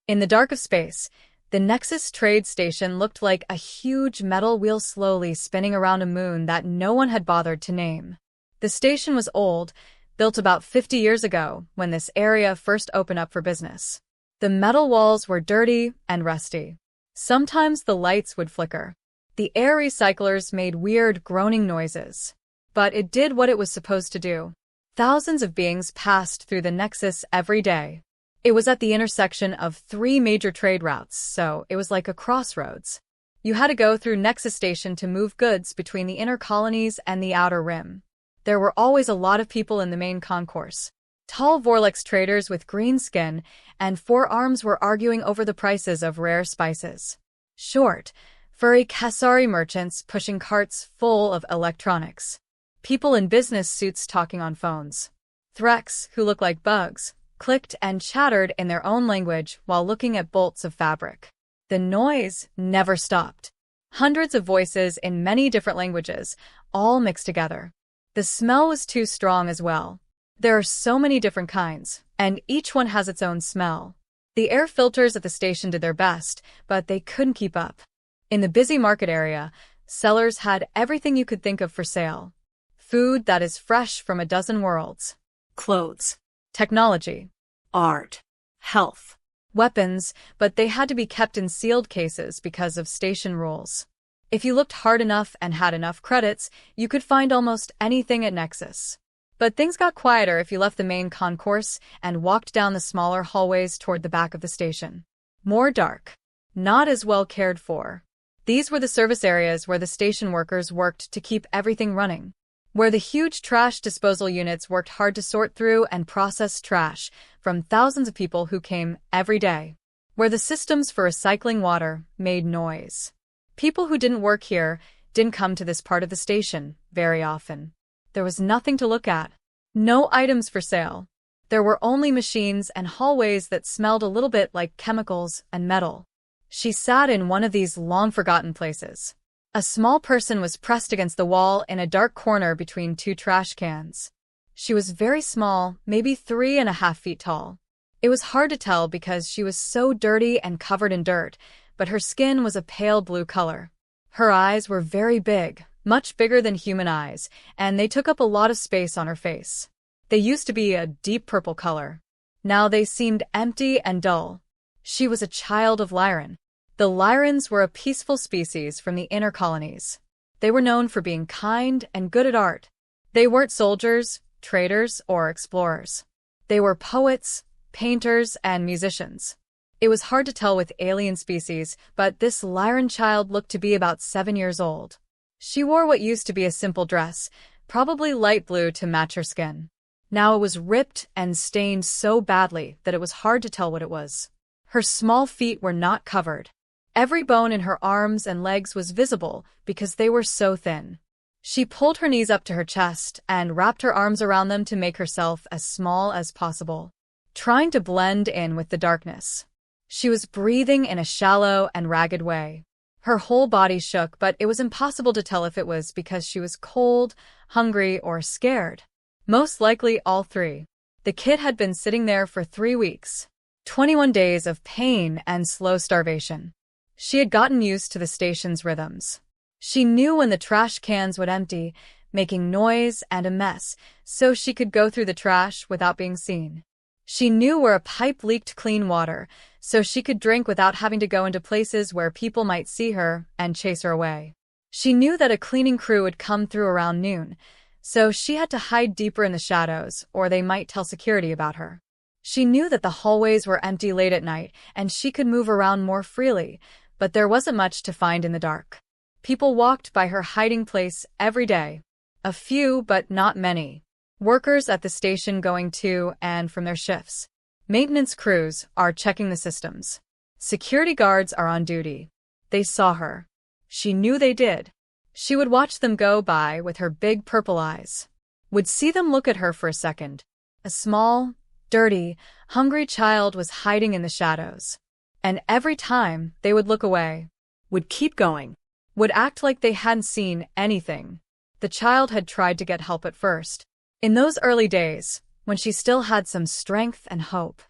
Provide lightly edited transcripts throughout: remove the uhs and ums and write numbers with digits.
In the dark of space, the Nexus trade station looked like a huge metal wheel slowly spinning around a moon that no one had bothered to name. The station was old, built about 50 years ago when this area first opened up for business. The metal walls were dirty and rusty. Sometimes the lights would flicker. The air recyclers made weird groaning noises. But it did what it was supposed to do. Thousands of beings passed through the Nexus every day. It was at the intersection of 3 major trade routes, so it was like a crossroads. You had to go through Nexus Station to move goods between the inner colonies and the outer rim. There were always a lot of people in the main concourse. Tall Vorlex traders with green skin and 4 arms were arguing over the prices of rare spices. Short, furry Kasari merchants pushing carts full of electronics. People in business suits talking on phones. Threx, who looked like bugs, clicked and chattered in their own language while looking at bolts of fabric. The noise never stopped. Hundreds of voices in many different languages, all mixed together. The smell was too strong as well. There are so many different kinds, and each one has its own smell. The air filters at the station did their best, but they couldn't keep up. In the busy market area, sellers had everything you could think of for sale. Food that is fresh from a dozen worlds. Clothes. Technology. Art. Health. Weapons, but they had to be kept in sealed cases because of station rules. If you looked hard enough and had enough credits, you could find almost anything at Nexus. But things got quieter if you left the main concourse and walked down the smaller hallways toward the back of the station. More dark. Not as well cared for. These were the service areas where the station workers worked to keep everything running. Where the huge trash disposal units worked hard to sort through and process trash from thousands of people who came every day. Where the systems for recycling water made noise. People who didn't work here didn't come to this part of the station very often. There was nothing to look at. No items for sale. There were only machines and hallways that smelled a little bit like chemicals and metal. She sat in one of these long-forgotten places. A small person was pressed against the wall in a dark corner between 2 trash cans. She was very small, maybe 3.5 feet tall. It was hard to tell because she was so dirty and covered in dirt, but her skin was a pale blue color. Her eyes were very big, much bigger than human eyes, and they took up a lot of space on her face. They used to be a deep purple color. Now they seemed empty and dull. She was a child of Lyran. The Lyrans were a peaceful species from the inner colonies. They were known for being kind and good at art. They weren't soldiers, traders, or explorers. They were poets, painters, and musicians. It was hard to tell with alien species, but this Lyran child looked to be about 7 years old. She wore what used to be a simple dress, probably light blue to match her skin. Now it was ripped and stained so badly that it was hard to tell what it was. Her small feet were not covered. Every bone in her arms and legs was visible because they were so thin. She pulled her knees up to her chest and wrapped her arms around them to make herself as small as possible, trying to blend in with the darkness. She was breathing in a shallow and ragged way. Her whole body shook, but it was impossible to tell if it was because she was cold, hungry, or scared. Most likely all 3. The kid had been sitting there for 3 weeks. 21 days of pain and slow starvation. She had gotten used to the station's rhythms. She knew when the trash cans would empty, making noise and a mess, so she could go through the trash without being seen. She knew where a pipe leaked clean water, so she could drink without having to go into places where people might see her and chase her away. She knew that a cleaning crew would come through around noon, so she had to hide deeper in the shadows, or they might tell security about her. She knew that the hallways were empty late at night, and she could move around more freely, but there wasn't much to find in the dark. People walked by her hiding place every day. A few, but not many. Workers at the station going to and from their shifts. Maintenance crews are checking the systems. Security guards are on duty. They saw her. She knew they did. She would watch them go by with her big purple eyes. Would see them look at her for a second. A small, dirty, hungry child was hiding in the shadows. And every time they would look away, would keep going, would act like they hadn't seen anything. The child had tried to get help at first. In those early days, when she still had some strength and hope,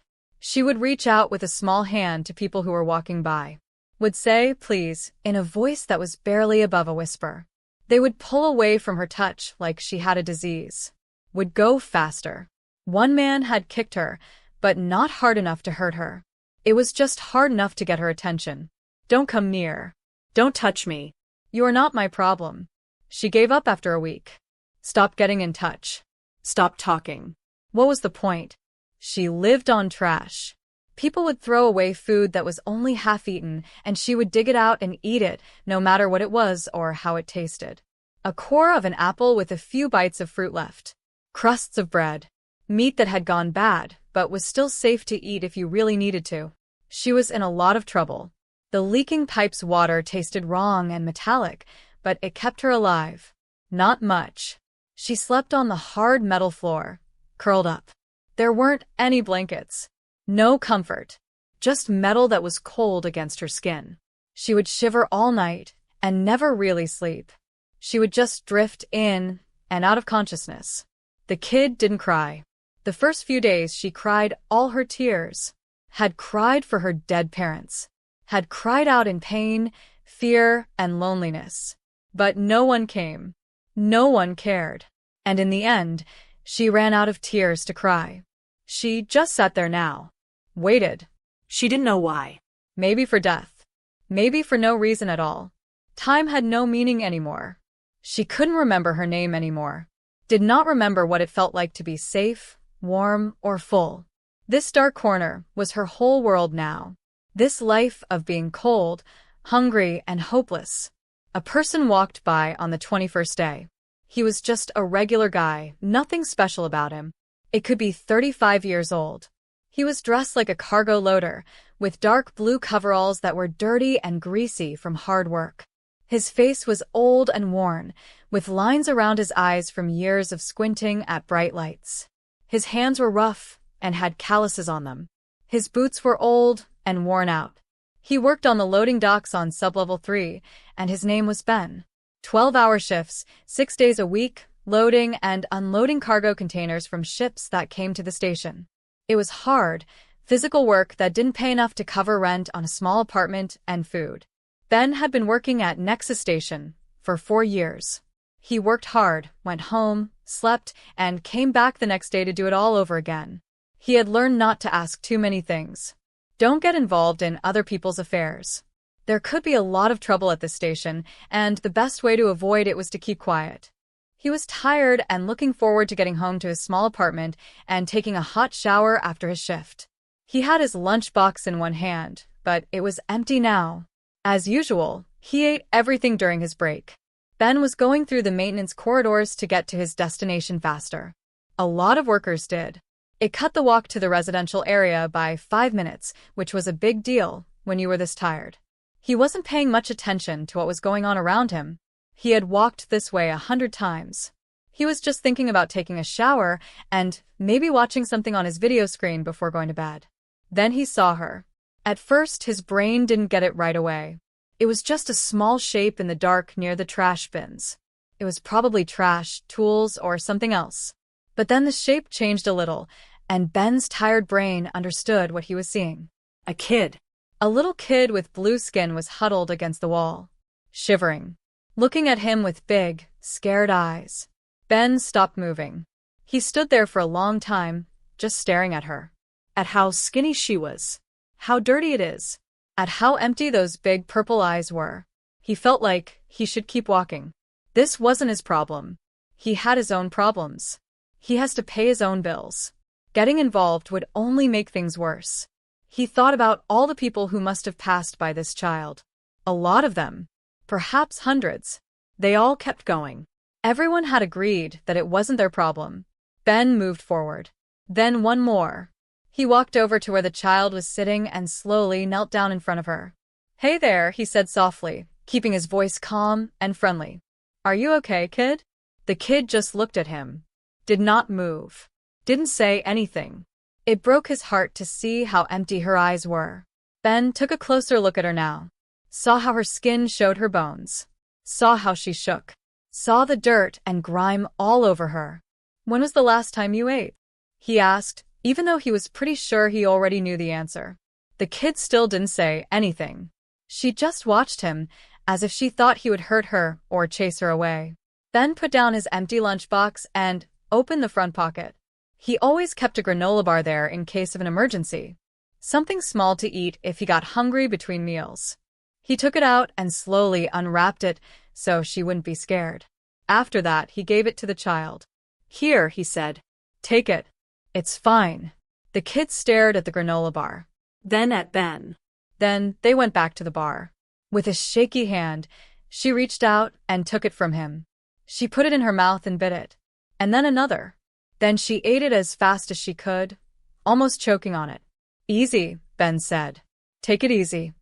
She would reach out with a small hand to people who were walking by. Would say, please, in a voice that was barely above a whisper. They would pull away from her touch like she had a disease. Would go faster. One man had kicked her, but not hard enough to hurt her. It was just hard enough to get her attention. Don't come near. Don't touch me. You are not my problem. She gave up after a week. Stop getting in touch. Stop talking. What was the point? She lived on trash. People would throw away food that was only half-eaten, and she would dig it out and eat it, no matter what it was or how it tasted. A core of an apple with a few bites of fruit left. Crusts of bread. Meat that had gone bad, but was still safe to eat if you really needed to. She was in a lot of trouble. The leaking pipe's water tasted wrong and metallic, but it kept her alive. Not much. She slept on the hard metal floor, curled up. There weren't any blankets. No comfort. Just metal that was cold against her skin. She would shiver all night and never really sleep. She would just drift in and out of consciousness. The kid didn't cry. The first few days she cried all her tears. Had cried for her dead parents. Had cried out in pain, fear, and loneliness. But no one came. No one cared. And in the end, she ran out of tears to cry. She just sat there now. Waited. She didn't know why. Maybe for death. Maybe for no reason at all. Time had no meaning anymore. She couldn't remember her name anymore. Did not remember what it felt like to be safe, warm, or full. This dark corner was her whole world now. This life of being cold, hungry, and hopeless. A person walked by on the 21st day. He was just a regular guy, nothing special about him. It could be 35 years old. He was dressed like a cargo loader, with dark blue coveralls that were dirty and greasy from hard work. His face was old and worn, with lines around his eyes from years of squinting at bright lights. His hands were rough and had calluses on them. His boots were old and worn out. He worked on the loading docks on Sublevel 3, and his name was Ben. 12-hour shifts, 6 days a week, loading and unloading cargo containers from ships that came to the station. It was hard, physical work that didn't pay enough to cover rent on a small apartment and food. Ben had been working at Nexus Station for 4 years. He worked hard, went home, slept, and came back the next day to do it all over again. He had learned not to ask too many things. Don't get involved in other people's affairs. There could be a lot of trouble at this station, and the best way to avoid it was to keep quiet. He was tired and looking forward to getting home to his small apartment and taking a hot shower after his shift. He had his lunchbox in one hand, but it was empty now. As usual, he ate everything during his break. Ben was going through the maintenance corridors to get to his destination faster. A lot of workers did. It cut the walk to the residential area by 5 minutes, which was a big deal when you were this tired. He wasn't paying much attention to what was going on around him. He had walked this way 100 times. He was just thinking about taking a shower and maybe watching something on his video screen before going to bed. Then he saw her. At first, his brain didn't get it right away. It was just a small shape in the dark near the trash bins. It was probably trash, tools, or something else. But then the shape changed a little, and Ben's tired brain understood what he was seeing. A kid. A little kid with blue skin was huddled against the wall, shivering, looking at him with big, scared eyes. Ben stopped moving. He stood there for a long time, just staring at her. At how skinny she was. How dirty it is. At how empty those big purple eyes were. He felt like he should keep walking. This wasn't his problem. He had his own problems. He has to pay his own bills. Getting involved would only make things worse. He thought about all the people who must have passed by this child. A lot of them. Perhaps hundreds. They all kept going. Everyone had agreed that it wasn't their problem. Ben moved forward. Then one more. He walked over to where the child was sitting and slowly knelt down in front of her. "Hey there," he said softly, keeping his voice calm and friendly. "Are you okay, kid?" The kid just looked at him. Did not move. Didn't say anything. It broke his heart to see how empty her eyes were. Ben took a closer look at her now. Saw how her skin showed her bones. Saw how she shook. Saw the dirt and grime all over her. "When was the last time you ate?" he asked, even though he was pretty sure he already knew the answer. The kid still didn't say anything. She just watched him, as if she thought he would hurt her or chase her away. Ben put down his empty lunchbox and opened the front pocket. He always kept a granola bar there in case of an emergency. Something small to eat if he got hungry between meals. He took it out and slowly unwrapped it so she wouldn't be scared. After that, he gave it to the child. "Here," he said. "Take it. It's fine." The kid stared at the granola bar, then at Ben. Then they went back to the bar. With a shaky hand, she reached out and took it from him. She put it in her mouth and bit it. And then another. Then she ate it as fast as she could, almost choking on it. "Easy," Ben said. "Take it easy.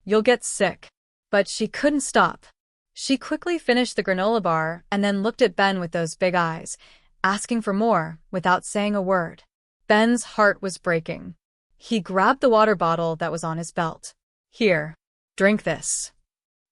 You'll get sick." But she couldn't stop. She quickly finished the granola bar and then looked at Ben with those big eyes, asking for more without saying a word. Ben's heart was breaking. He grabbed the water bottle that was on his belt. "Here, drink this."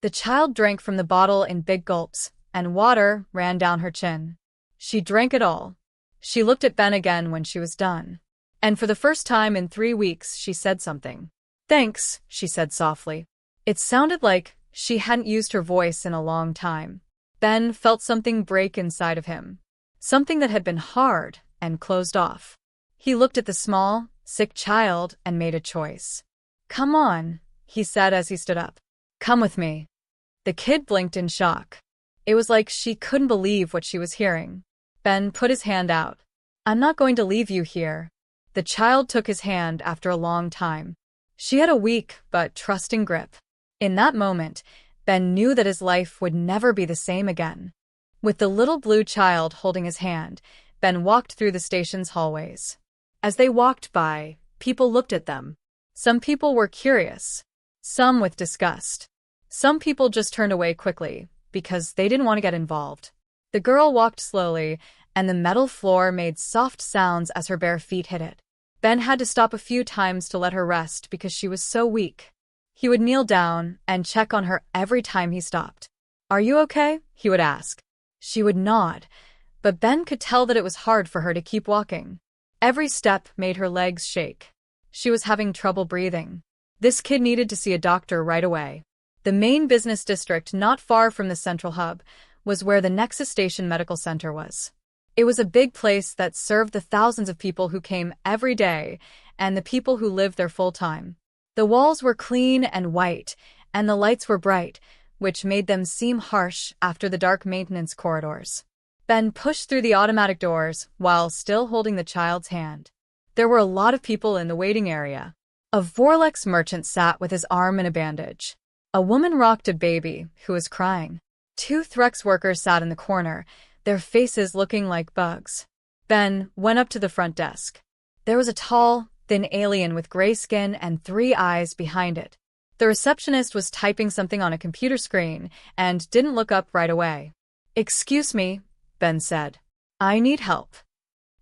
The child drank from the bottle in big gulps, and water ran down her chin. She drank it all. She looked at Ben again when she was done. And for the first time in 3 weeks, she said something. "Thanks," she said softly. It sounded like she hadn't used her voice in a long time. Ben felt something break inside of him. Something that had been hard and closed off. He looked at the small, sick child and made a choice. "Come on," he said as he stood up. "Come with me." The kid blinked in shock. It was like she couldn't believe what she was hearing. Ben put his hand out. "I'm not going to leave you here." The child took his hand after a long time. She had a weak but trusting grip. In that moment, Ben knew that his life would never be the same again. With the little blue child holding his hand, Ben walked through the station's hallways. As they walked by, people looked at them. Some people were curious, some with disgust. Some people just turned away quickly, because they didn't want to get involved. The girl walked slowly, and the metal floor made soft sounds as her bare feet hit it. Ben had to stop a few times to let her rest because she was so weak. He would kneel down and check on her every time he stopped. "Are you okay?" he would ask. She would nod, but Ben could tell that it was hard for her to keep walking. Every step made her legs shake. She was having trouble breathing. This kid needed to see a doctor right away. The main business district not far from the central hub was where the Nexus Station Medical Center was. It was a big place that served the thousands of people who came every day and the people who lived there full-time. The walls were clean and white, and the lights were bright, which made them seem harsh after the dark maintenance corridors. Ben pushed through the automatic doors while still holding the child's hand. There were a lot of people in the waiting area. A Vorlex merchant sat with his arm in a bandage. A woman rocked a baby who was crying. 2 Threx workers sat in the corner, their faces looking like bugs. Ben went up to the front desk. There was a tall, thin alien with gray skin and 3 eyes behind it. The receptionist was typing something on a computer screen and didn't look up right away. "Excuse me," Ben said. "I need help.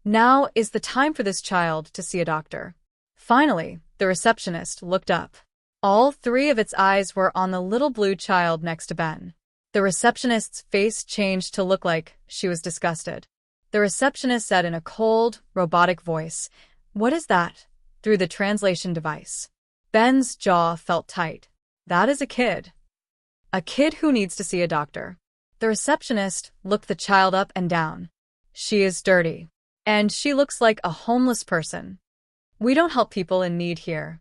Now is the time for this child to see a doctor." Finally, the receptionist looked up. All 3 of its eyes were on the little blue child next to Ben. The receptionist's face changed to look like she was disgusted. The receptionist said in a cold, robotic voice, "What is that?" through the translation device. Ben's jaw felt tight. That is a kid. A kid who needs to see a doctor. The receptionist looked the child up and down. "She is dirty. And she looks like a homeless person. We don't help people in need here."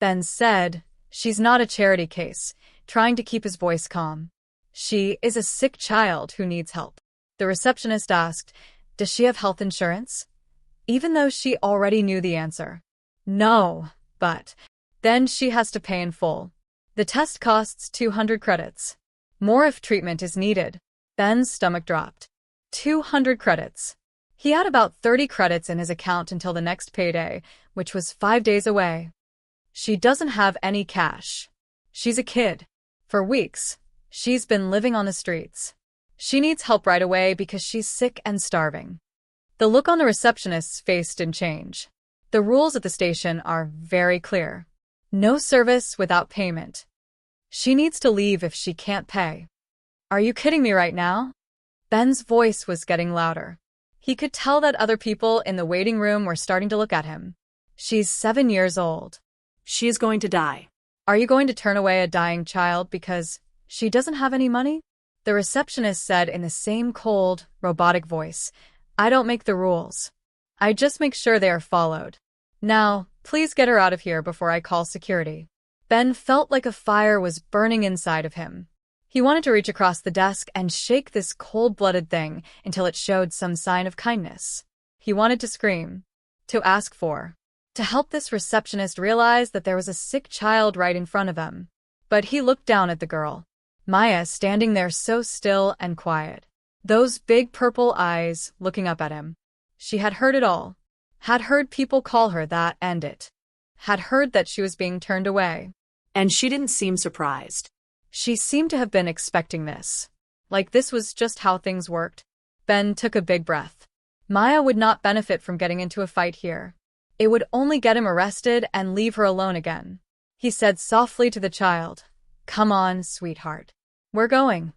Ben said, "She's not a charity case," trying to keep his voice calm. "She is a sick child who needs help." The receptionist asked, "Does she have health insurance?" Even though she already knew the answer. "No, but then she has to pay in full. The test costs 200 credits. More if treatment is needed." Ben's stomach dropped. 200 credits. He had about 30 credits in his account until the next payday, which was 5 days away. She doesn't have any cash. She's a kid. For weeks, she's been living on the streets. She needs help right away because she's sick and starving. The look on the receptionist's face didn't change. The rules at the station are very clear. No service without payment. She needs to leave if she can't pay. "Are you kidding me right now?" Ben's voice was getting louder. He could tell that other people in the waiting room were starting to look at him. She's 7 years old. She is going to die. Are you going to turn away a dying child because she doesn't have any money? The receptionist said in the same cold, robotic voice. I don't make the rules. I just make sure they are followed. Now, please get her out of here before I call security. Ben felt like a fire was burning inside of him. He wanted to reach across the desk and shake this cold-blooded thing until it showed some sign of kindness. He wanted to scream, to ask for, to help this receptionist realize that there was a sick child right in front of them. But he looked down at the girl, Maya, standing there so still and quiet. Those big purple eyes looking up at him. She had heard it all. Had heard people call her that and it. Had heard that she was being turned away. And she didn't seem surprised. She seemed to have been expecting this. Like this was just how things worked. Ben took a big breath. Maya would not benefit from getting into a fight here. It would only get him arrested and leave her alone again. He said softly to the child, Come on, sweetheart. We're going.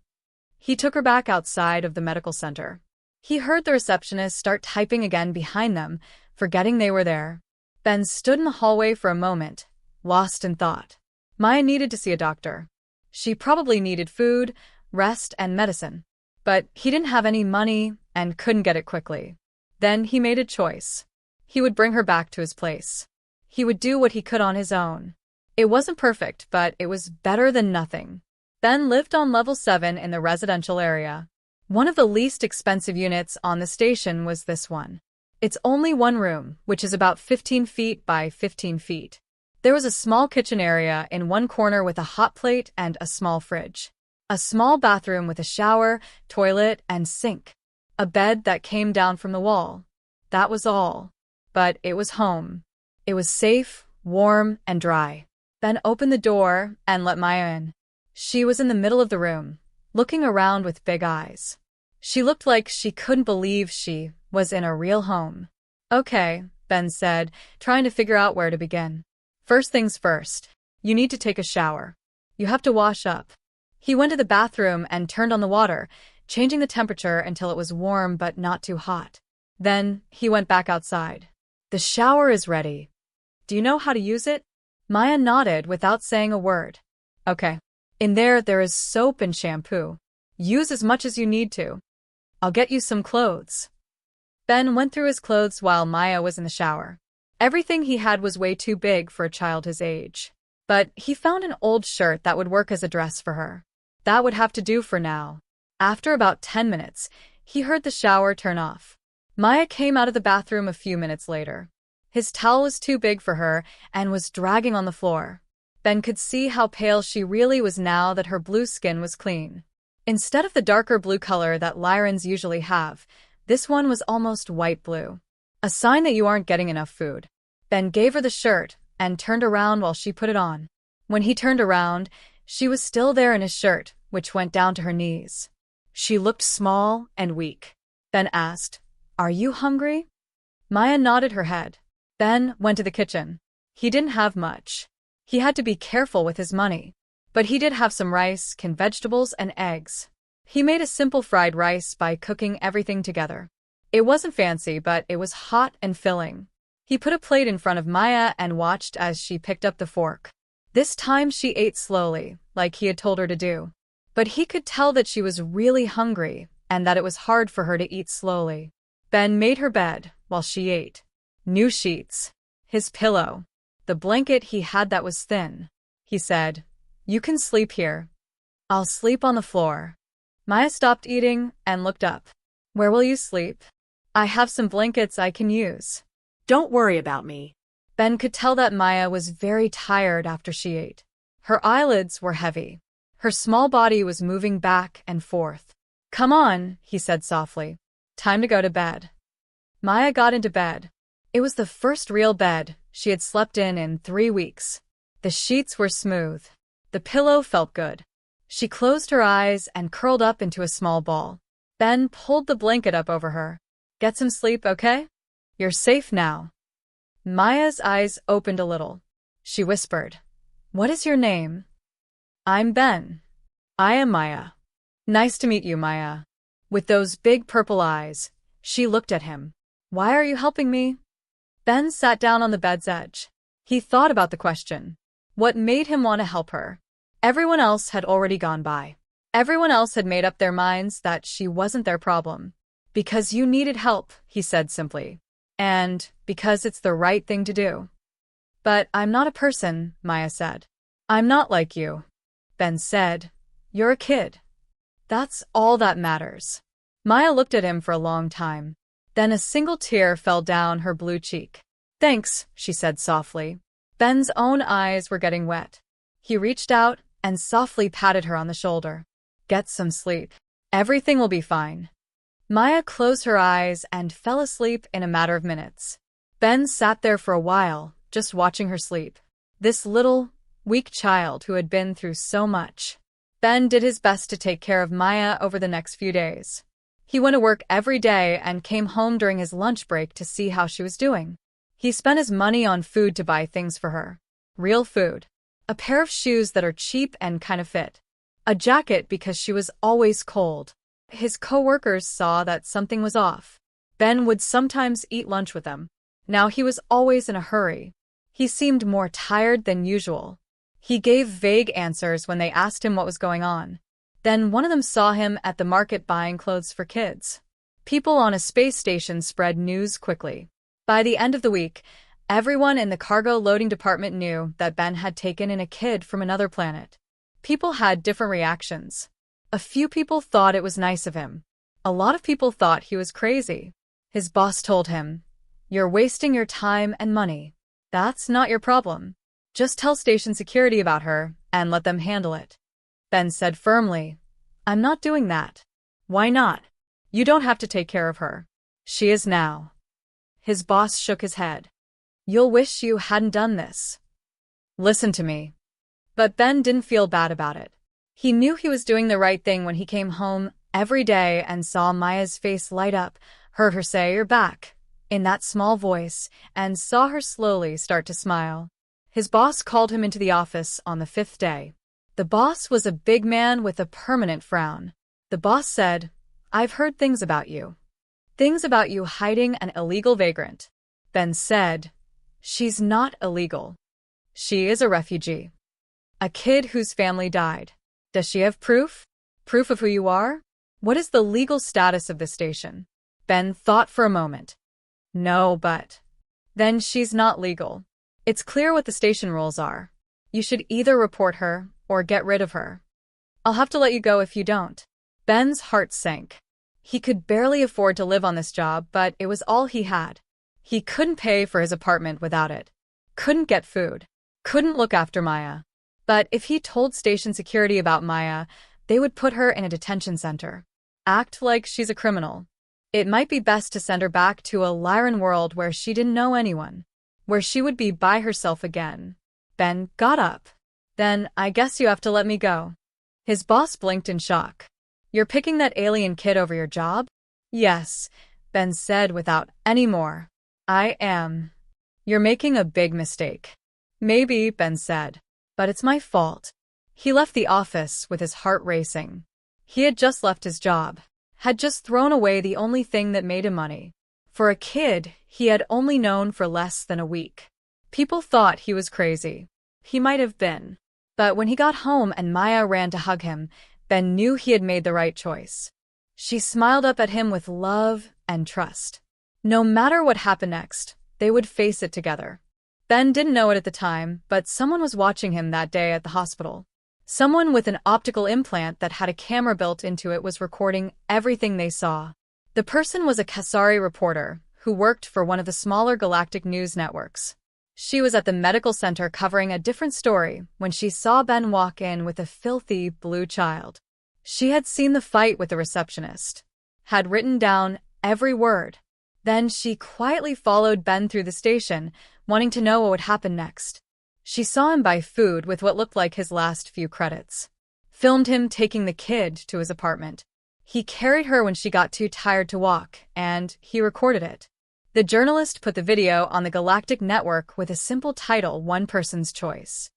He took her back outside of the medical center. He heard the receptionist start typing again behind them, forgetting they were there. Ben stood in the hallway for a moment, lost in thought. Maya needed to see a doctor. She probably needed food, rest, and medicine. But he didn't have any money and couldn't get it quickly. Then he made a choice. He would bring her back to his place. He would do what he could on his own. It wasn't perfect, but it was better than nothing. Ben lived on level 7 in the residential area. One of the least expensive units on the station was this one. It's only one room, which is about 15 feet by 15 feet. There was a small kitchen area in one corner with a hot plate and a small fridge. A small bathroom with a shower, toilet, and sink. A bed that came down from the wall. That was all. But it was home. It was safe, warm, and dry. Ben opened the door and let Maya in. She was in the middle of the room, looking around with big eyes. She looked like she couldn't believe she was in a real home. Okay, Ben said, trying to figure out where to begin. First things first, you need to take a shower. You have to wash up. He went to the bathroom and turned on the water, changing the temperature until it was warm but not too hot. Then he went back outside. The shower is ready. Do you know how to use it? Maya nodded without saying a word. Okay. In there is soap and shampoo. Use as much as you need to. I'll get you some clothes. Ben went through his clothes while Maya was in the shower. Everything he had was way too big for a child his age. But he found an old shirt that would work as a dress for her. That would have to do for now. After about 10 minutes, he heard the shower turn off. Maya came out of the bathroom a few minutes later. His towel was too big for her and was dragging on the floor. Ben could see how pale she really was now that her blue skin was clean. Instead of the darker blue color that Lyrans usually have, this one was almost white blue. A sign that you aren't getting enough food. Ben gave her the shirt and turned around while she put it on. When he turned around, she was still there in his shirt, which went down to her knees. She looked small and weak. Ben asked, Are you hungry? Maya nodded her head. Ben went to the kitchen. He didn't have much. He had to be careful with his money. But he did have some rice, canned vegetables, and eggs. He made a simple fried rice by cooking everything together. It wasn't fancy, but it was hot and filling. He put a plate in front of Maya and watched as she picked up the fork. This time she ate slowly, like he had told her to do. But he could tell that she was really hungry and that it was hard for her to eat slowly. Ben made her bed while she ate. New sheets. His pillow. The blanket he had that was thin. He said, You can sleep here. I'll sleep on the floor. Maya stopped eating and looked up. Where will you sleep? I have some blankets I can use. Don't worry about me. Ben could tell that Maya was very tired after she ate. Her eyelids were heavy. Her small body was moving back and forth. Come on, he said softly. Time to go to bed. Maya got into bed. It was the first real bed she had slept in 3 weeks. The sheets were smooth. The pillow felt good. She closed her eyes and curled up into a small ball. Ben pulled the blanket up over her. Get some sleep, okay? You're safe now. Maya's eyes opened a little. She whispered, What is your name? I'm Ben. I am Maya. Nice to meet you, Maya. With those big purple eyes, She looked at him. Why are you helping me? Ben sat down on the bed's edge. He thought about the question. What made him want to help her? Everyone else had already gone by. Everyone else had made up their minds that she wasn't their problem. Because you needed help, he said simply. And because it's the right thing to do. But I'm not a person, Maya said. I'm not like you. Ben said, you're a kid. That's all that matters. Maya looked at him for a long time. Then a single tear fell down her blue cheek. Thanks, she said softly. Ben's own eyes were getting wet. He reached out and softly patted her on the shoulder. Get some sleep. Everything will be fine. Maya closed her eyes and fell asleep in a matter of minutes. Ben sat there for a while, just watching her sleep. This little, weak child who had been through so much. Ben did his best to take care of Maya over the next few days. He went to work every day and came home during his lunch break to see how she was doing. He spent his money on food to buy things for her. Real food. A pair of shoes that are cheap and kind of fit. A jacket because she was always cold. His co-workers saw that something was off. Ben would sometimes eat lunch with them. Now he was always in a hurry. He seemed more tired than usual. He gave vague answers when they asked him what was going on. Then one of them saw him at the market buying clothes for kids. People on a space station spread news quickly. By the end of the week, everyone in the cargo loading department knew that Ben had taken in a kid from another planet. People had different reactions. A few people thought it was nice of him. A lot of people thought he was crazy. His boss told him, "You're wasting your time and money. That's not your problem. Just tell station security about her and let them handle it." Ben said firmly, "I'm not doing that." "Why not? You don't have to take care of her. She is now." His boss shook his head. "You'll wish you hadn't done this. Listen to me." But Ben didn't feel bad about it. He knew he was doing the right thing when he came home every day and saw Maya's face light up, heard her say, "You're back," in that small voice, and saw her slowly start to smile. His boss called him into the office on the 5th day. The boss was a big man with a permanent frown. The boss said, "I've heard things about you. Things about you hiding an illegal vagrant." Ben said, "She's not illegal. She is a refugee. A kid whose family died. Does she have proof? Proof of who you are? What is the legal status of this station?" Ben thought for a moment. "No, but..." "Then she's not legal. It's clear what the station rules are. You should either report her or get rid of her. I'll have to let you go if you don't." Ben's heart sank. He could barely afford to live on this job, but it was all he had. He couldn't pay for his apartment without it. Couldn't get food. Couldn't look after Maya. But if he told station security about Maya, they would put her in a detention center. Act like she's a criminal. It might be best to send her back to a Lyran world where she didn't know anyone. Where she would be by herself again. Ben got up. "Then I guess you have to let me go." His boss blinked in shock. "You're picking that alien kid over your job?" "Yes," Ben said without any more. "I am." "You're making a big mistake." "Maybe," Ben said. "But it's my fault." He left the office with his heart racing. He had just left his job. Had just thrown away the only thing that made him money. For a kid he had only known for less than a week. People thought he was crazy. He might have been. But when he got home and Maya ran to hug him, Ben knew he had made the right choice. She smiled up at him with love and trust. No matter what happened next, they would face it together. Ben didn't know it at the time, but someone was watching him that day at the hospital. Someone with an optical implant that had a camera built into it was recording everything they saw. The person was a Kasari reporter who worked for one of the smaller galactic news networks. She was at the medical center covering a different story when she saw Ben walk in with a filthy blue child. She had seen the fight with the receptionist, had written down every word. Then she quietly followed Ben through the station, wanting to know what would happen next. She saw him buy food with what looked like his last few credits. Filmed him taking the kid to his apartment. He carried her when she got too tired to walk, and he recorded it. The journalist put the video on the Galactic Network with a simple title, "One Person's Choice."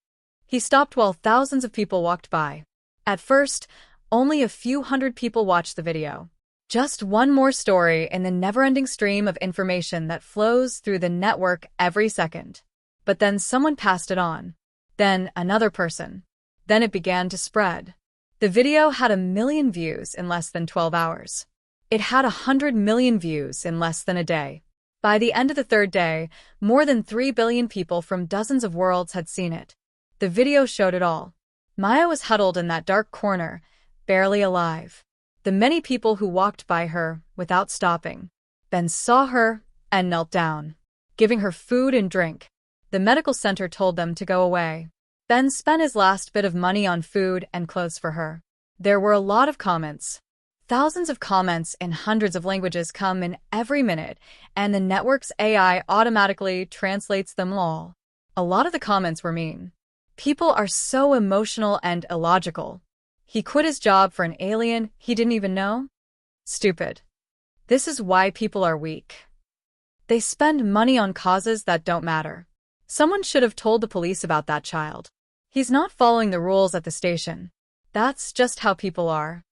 He stopped while thousands of people walked by. At first, only a few hundred people watched the video. Just one more story in the never-ending stream of information that flows through the network every second. But then someone passed it on. Then another person. Then it began to spread. The video had 1 million views in less than 12 hours. It had 100 million views in less than a day. By the end of the third day, more than 3 billion people from dozens of worlds had seen it. The video showed it all. Maya was huddled in that dark corner, barely alive. The many people who walked by her without stopping. Ben saw her and knelt down, giving her food and drink. The medical center told them to go away. Ben spent his last bit of money on food and clothes for her. There were a lot of comments. Thousands of comments in hundreds of languages come in every minute, and the network's AI automatically translates them all. A lot of the comments were mean. People are so emotional and illogical. He quit his job for an alien he didn't even know? Stupid. This is why people are weak. They spend money on causes that don't matter. Someone should have told the police about that child. He's not following the rules at the station. That's just how people are.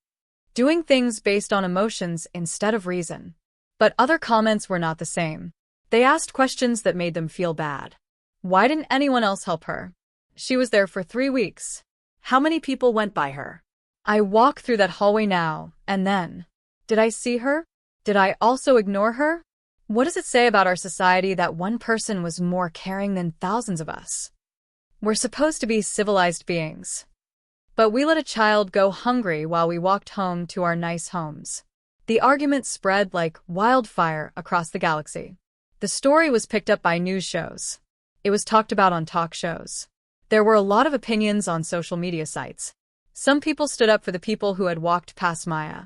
Doing things based on emotions instead of reason. But other comments were not the same. They asked questions that made them feel bad. Why didn't anyone else help her? She was there for 3 weeks. How many people went by her? I walk through that hallway now, and then. Did I see her? Did I also ignore her? What does it say about our society that one person was more caring than thousands of us? We're supposed to be civilized beings. But we let a child go hungry while we walked home to our nice homes. The argument spread like wildfire across the galaxy. The story was picked up by news shows. It was talked about on talk shows. There were a lot of opinions on social media sites. Some people stood up for the people who had walked past Maya.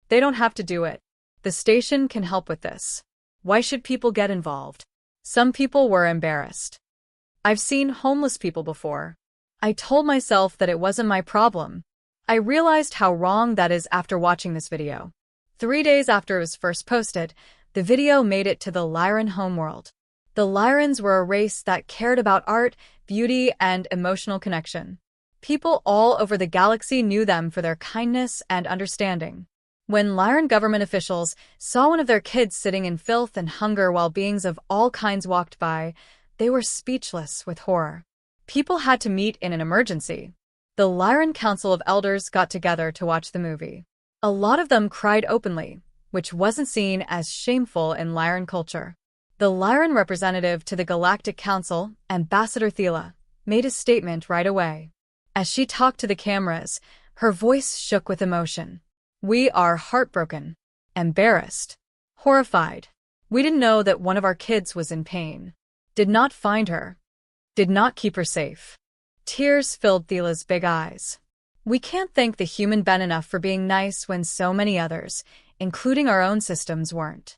They don't have to do it. The station can help with this. Why should people get involved? Some people were embarrassed. I've seen homeless people before. I told myself that it wasn't my problem. I realized how wrong that is after watching this video. 3 days after it was first posted, the video made it to the Lyran homeworld. The Lyrans were a race that cared about art, beauty, and emotional connection. People all over the galaxy knew them for their kindness and understanding. When Lyran government officials saw one of their kids sitting in filth and hunger while beings of all kinds walked by, they were speechless with horror. People had to meet in an emergency. The Lyran Council of Elders got together to watch the movie. A lot of them cried openly, which wasn't seen as shameful in Lyran culture. The Lyran representative to the Galactic Council, Ambassador Thela, made a statement right away. As she talked to the cameras, her voice shook with emotion. We are heartbroken, embarrassed, horrified. We didn't know that one of our kids was in pain. Did not find her. Did not keep her safe. Tears filled Thela's big eyes. We can't thank the human Ben enough for being nice when so many others, including our own systems, weren't.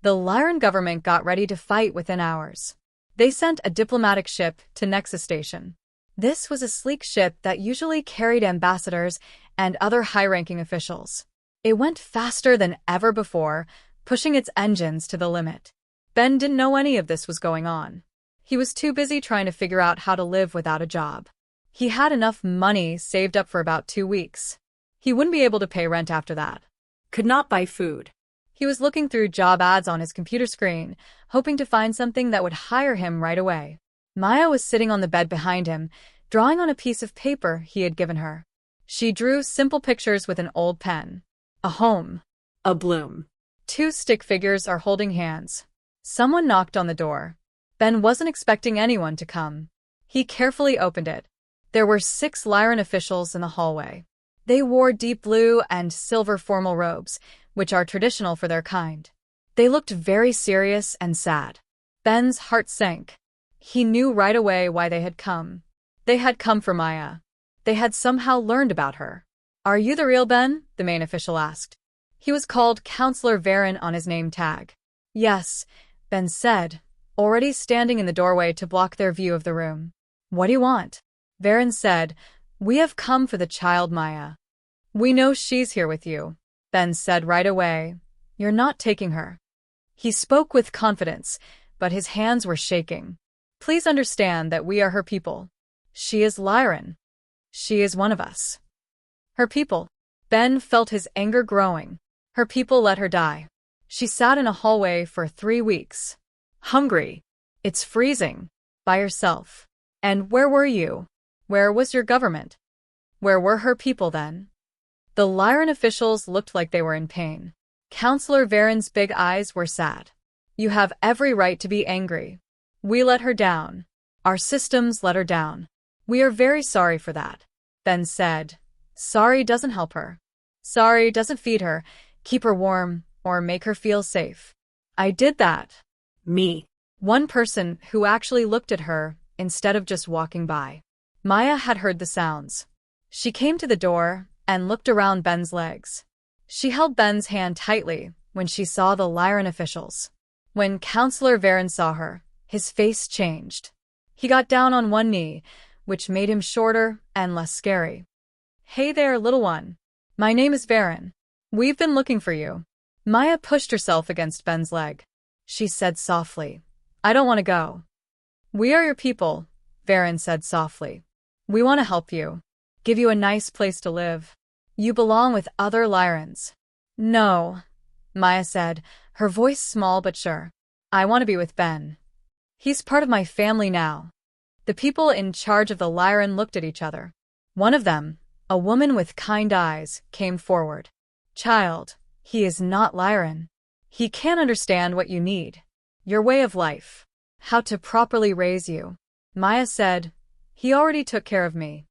The Lyran government got ready to fight within hours. They sent a diplomatic ship to Nexus Station. This was a sleek ship that usually carried ambassadors and other high-ranking officials. It went faster than ever before, pushing its engines to the limit. Ben didn't know any of this was going on. He was too busy trying to figure out how to live without a job. He had enough money saved up for about 2 weeks. He wouldn't be able to pay rent after that. Could not buy food. He was looking through job ads on his computer screen, hoping to find something that would hire him right away. Maya was sitting on the bed behind him, drawing on a piece of paper he had given her. She drew simple pictures with an old pen. A home. A bloom. 2 stick figures are holding hands. Someone knocked on the door. Ben wasn't expecting anyone to come. He carefully opened it. There were 6 Lyran officials in the hallway. They wore deep blue and silver formal robes, which are traditional for their kind. They looked very serious and sad. Ben's heart sank. He knew right away why they had come. They had come for Maya. They had somehow learned about her. Are you the real Ben? The main official asked. He was called Counselor Varen on his name tag. Yes, Ben said, already standing in the doorway to block their view of the room. What do you want? Varen said, we have come for the child Maya. We know she's here with you. Ben said right away, you're not taking her. He spoke with confidence, but his hands were shaking. Please understand that we are her people. She is Lyran. She is one of us. Her people. Ben felt his anger growing. Her people let her die. She sat in a hallway for 3 weeks. Hungry. It's freezing. By herself. And where were you? Where was your government? Where were her people then? The Lyran officials looked like they were in pain. Counselor Varen's big eyes were sad. You have every right to be angry. We let her down. Our systems let her down. We are very sorry for that. Ben said. Sorry doesn't help her. Sorry doesn't feed her, keep her warm, or make her feel safe. I did that. Me. One person who actually looked at her instead of just walking by. Maya had heard the sounds. She came to the door and looked around Ben's legs. She held Ben's hand tightly when she saw the Lyran officials. When Counselor Varen saw her, his face changed. He got down on one knee, which made him shorter and less scary. Hey there, little one. My name is Varen. We've been looking for you. Maya pushed herself against Ben's leg. She said softly, I don't want to go. We are your people, Varen said softly. We want to help you. Give you a nice place to live. You belong with other Lyrans. No, Maya said, her voice small but sure. I want to be with Ben. He's part of my family now. The people in charge of the Lyran looked at each other. One of them, a woman with kind eyes, came forward. Child, he is not Lyran. He can't understand what you need. Your way of life. How to properly raise you. Maya said, he already took care of me.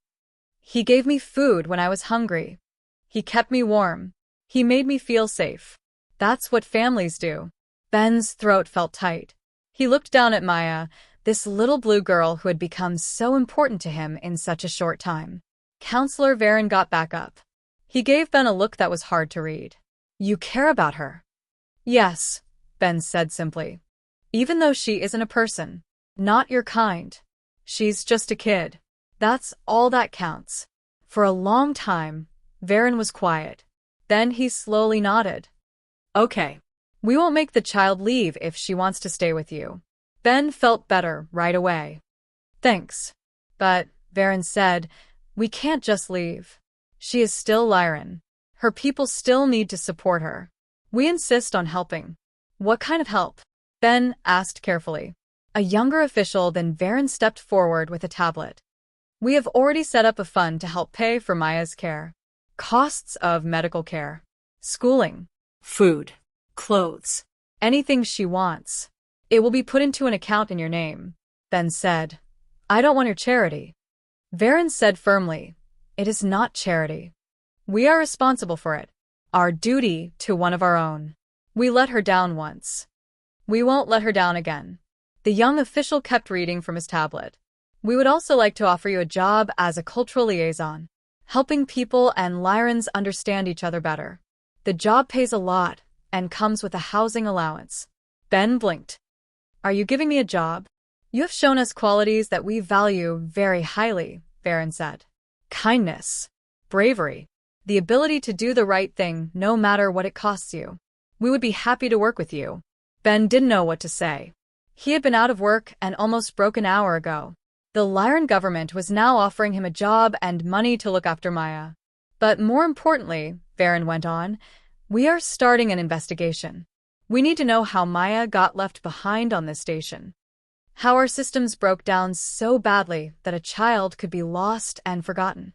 He gave me food when I was hungry. He kept me warm. He made me feel safe. That's what families do. Ben's throat felt tight. He looked down at Maya, this little blue girl who had become so important to him in such a short time. Counselor Varen got back up. He gave Ben a look that was hard to read. You care about her? Yes, Ben said simply. Even though she isn't a person. Not your kind. She's just a kid. That's all that counts. For a long time, Varen was quiet. Then he slowly nodded. Okay. We won't make the child leave if she wants to stay with you. Ben felt better right away. Thanks. But, Varen said, we can't just leave. She is still Lyran. Her people still need to support her. We insist on helping. What kind of help? Ben asked carefully. A younger official than Varen stepped forward with a tablet. We have already set up a fund to help pay for Maya's care. Costs of medical care. Schooling. Food. Clothes. Anything she wants. It will be put into an account in your name. Ben said. I don't want your charity. Varen said firmly. It is not charity. We are responsible for it. Our duty to one of our own. We let her down once. We won't let her down again. The young official kept reading from his tablet. We would also like to offer you a job as a cultural liaison, helping people and Lyrans understand each other better. The job pays a lot and comes with a housing allowance. Ben blinked. Are you giving me a job? You have shown us qualities that we value very highly, Varen said. Kindness, bravery, the ability to do the right thing no matter what it costs you. We would be happy to work with you. Ben didn't know what to say. He had been out of work and almost broke an hour ago. The Lyran government was now offering him a job and money to look after Maya. But more importantly, Varen went on, we are starting an investigation. We need to know how Maya got left behind on this station. How our systems broke down so badly that a child could be lost and forgotten.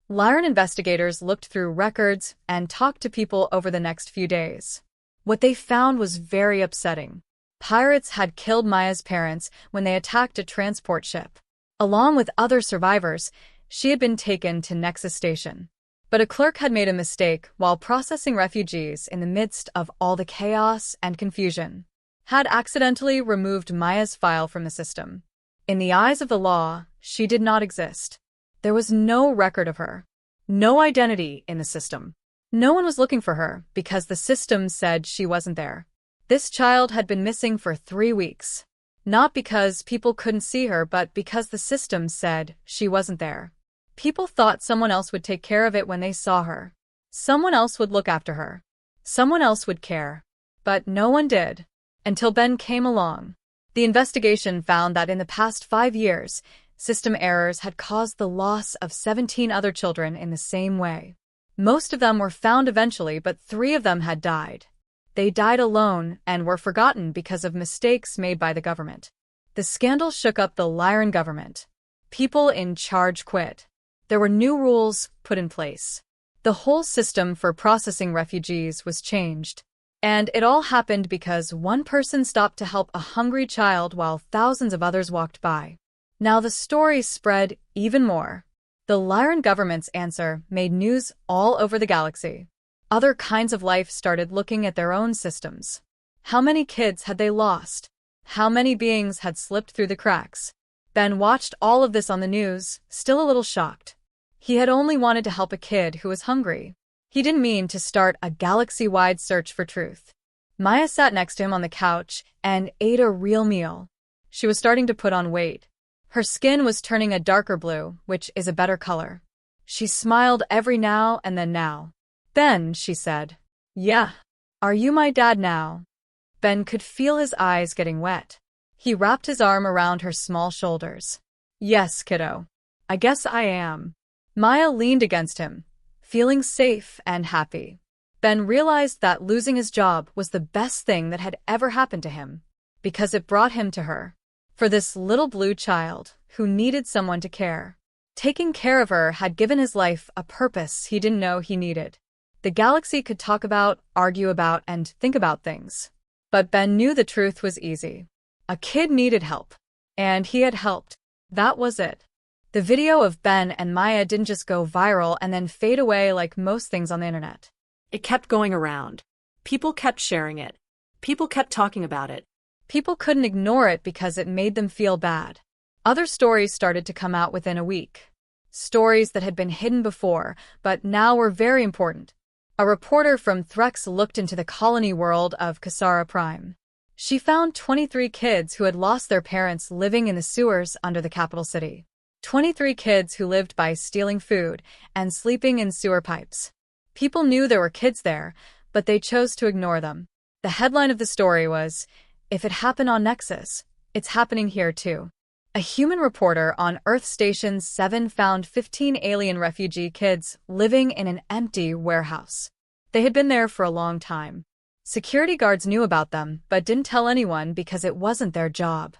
Lyran investigators looked through records and talked to people over the next few days. What they found was very upsetting. Pirates had killed Maya's parents when they attacked a transport ship. Along with other survivors, she had been taken to Nexus Station. But a clerk had made a mistake while processing refugees in the midst of all the chaos and confusion. Had accidentally removed Maya's file from the system. In the eyes of the law, she did not exist. There was no record of her. No identity in the system. No one was looking for her because the system said she wasn't there. This child had been missing for 3 weeks. Not because people couldn't see her, but because the system said she wasn't there. People thought someone else would take care of it when they saw her. Someone else would look after her. Someone else would care. But no one did. Until Ben came along. The investigation found that in the past 5 years, system errors had caused the loss of 17 other children in the same way. Most of them were found eventually, but 3 of them had died. They died alone and were forgotten because of mistakes made by the government. The scandal shook up the Lyran government. People in charge quit. There were new rules put in place. The whole system for processing refugees was changed. And it all happened because one person stopped to help a hungry child while thousands of others walked by. Now the story spread even more. The Lyran government's answer made news all over the galaxy. Other kinds of life started looking at their own systems. How many kids had they lost? How many beings had slipped through the cracks? Ben watched all of this on the news, still a little shocked. He had only wanted to help a kid who was hungry. He didn't mean to start a galaxy-wide search for truth. Maya sat next to him on the couch and ate a real meal. She was starting to put on weight. Her skin was turning a darker blue, which is a better color. She smiled every now and then now. "Ben," she said. "Yeah. Are you my dad now?" Ben could feel his eyes getting wet. He wrapped his arm around her small shoulders. "Yes, kiddo. I guess I am." Maya leaned against him, feeling safe and happy. Ben realized that losing his job was the best thing that had ever happened to him, because it brought him to her. For this little blue child who needed someone to care. Taking care of her had given his life a purpose he didn't know he needed. The galaxy could talk about, argue about, and think about things. But Ben knew the truth was easy. A kid needed help. And he had helped. That was it. The video of Ben and Maya didn't just go viral and then fade away like most things on the internet. It kept going around. People kept sharing it. People kept talking about it. People couldn't ignore it because it made them feel bad. Other stories started to come out within a week. Stories that had been hidden before, but now were very important. A reporter from Threx looked into the colony world of Kasara Prime. She found 23 kids who had lost their parents living in the sewers under the capital city. 23 kids who lived by stealing food and sleeping in sewer pipes. People knew there were kids there, but they chose to ignore them. The headline of the story was, "If it happened on Nexus, it's happening here too." A human reporter on Earth Station 7 found 15 alien refugee kids living in an empty warehouse. They had been there for a long time. Security guards knew about them, but didn't tell anyone because it wasn't their job.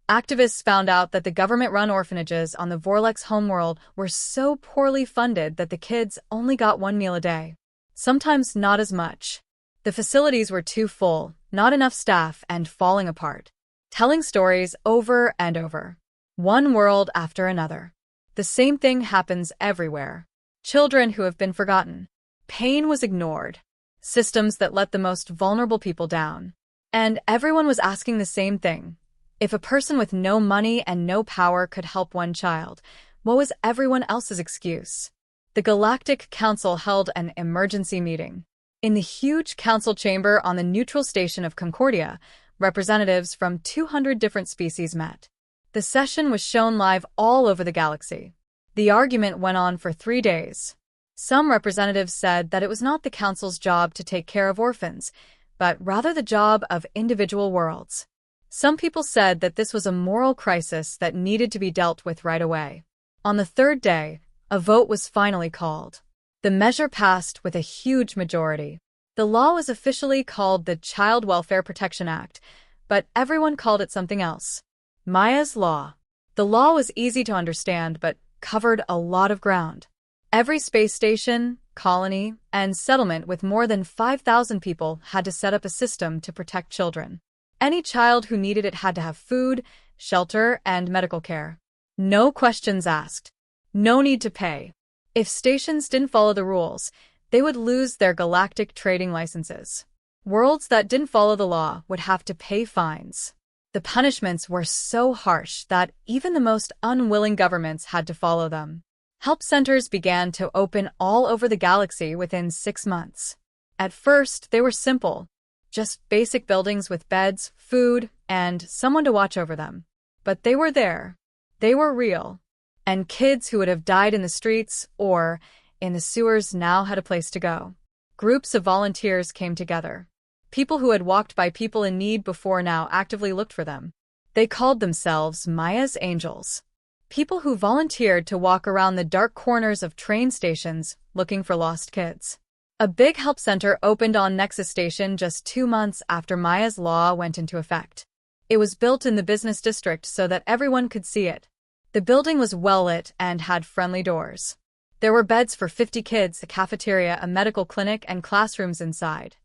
Activists found out that the government-run orphanages on the Vorlex homeworld were so poorly funded that the kids only got 1 meal a day. Sometimes not as much. The facilities were too full, not enough staff, and falling apart. Telling stories over and over. One world after another. The same thing happens everywhere. Children who have been forgotten. Pain was ignored. Systems that let the most vulnerable people down. And everyone was asking the same thing. If a person with no money and no power could help one child, what was everyone else's excuse? The Galactic Council held an emergency meeting. In the huge council chamber on the neutral station of Concordia, representatives from 200 different species met. The session was shown live all over the galaxy. The argument went on for 3 days. Some representatives said that it was not the council's job to take care of orphans, but rather the job of individual worlds. Some people said that this was a moral crisis that needed to be dealt with right away. On the 3rd day, a vote was finally called. The measure passed with a huge majority. The law was officially called the Child Welfare Protection Act, but everyone called it something else. Maya's Law. The law was easy to understand but covered a lot of ground. Every space station, colony, and settlement with more than 5,000 people had to set up a system to protect children. Any child who needed it had to have food, shelter, and medical care. No questions asked. No need to pay. If stations didn't follow the rules, they would lose their galactic trading licenses. Worlds that didn't follow the law would have to pay fines. The punishments were so harsh that even the most unwilling governments had to follow them. Help centers began to open all over the galaxy within 6 months. At first, they were simple. Just basic buildings with beds, food, and someone to watch over them. But they were there. They were real. And kids who would have died in the streets or in the sewers now had a place to go. Groups of volunteers came together. People who had walked by people in need before now actively looked for them. They called themselves Maya's Angels. People who volunteered to walk around the dark corners of train stations looking for lost kids. A big help center opened on Nexus Station just 2 months after Maya's law went into effect. It was built in the business district so that everyone could see it. The building was well lit and had friendly doors. There were beds for 50 kids, a cafeteria, a medical clinic, and classrooms inside.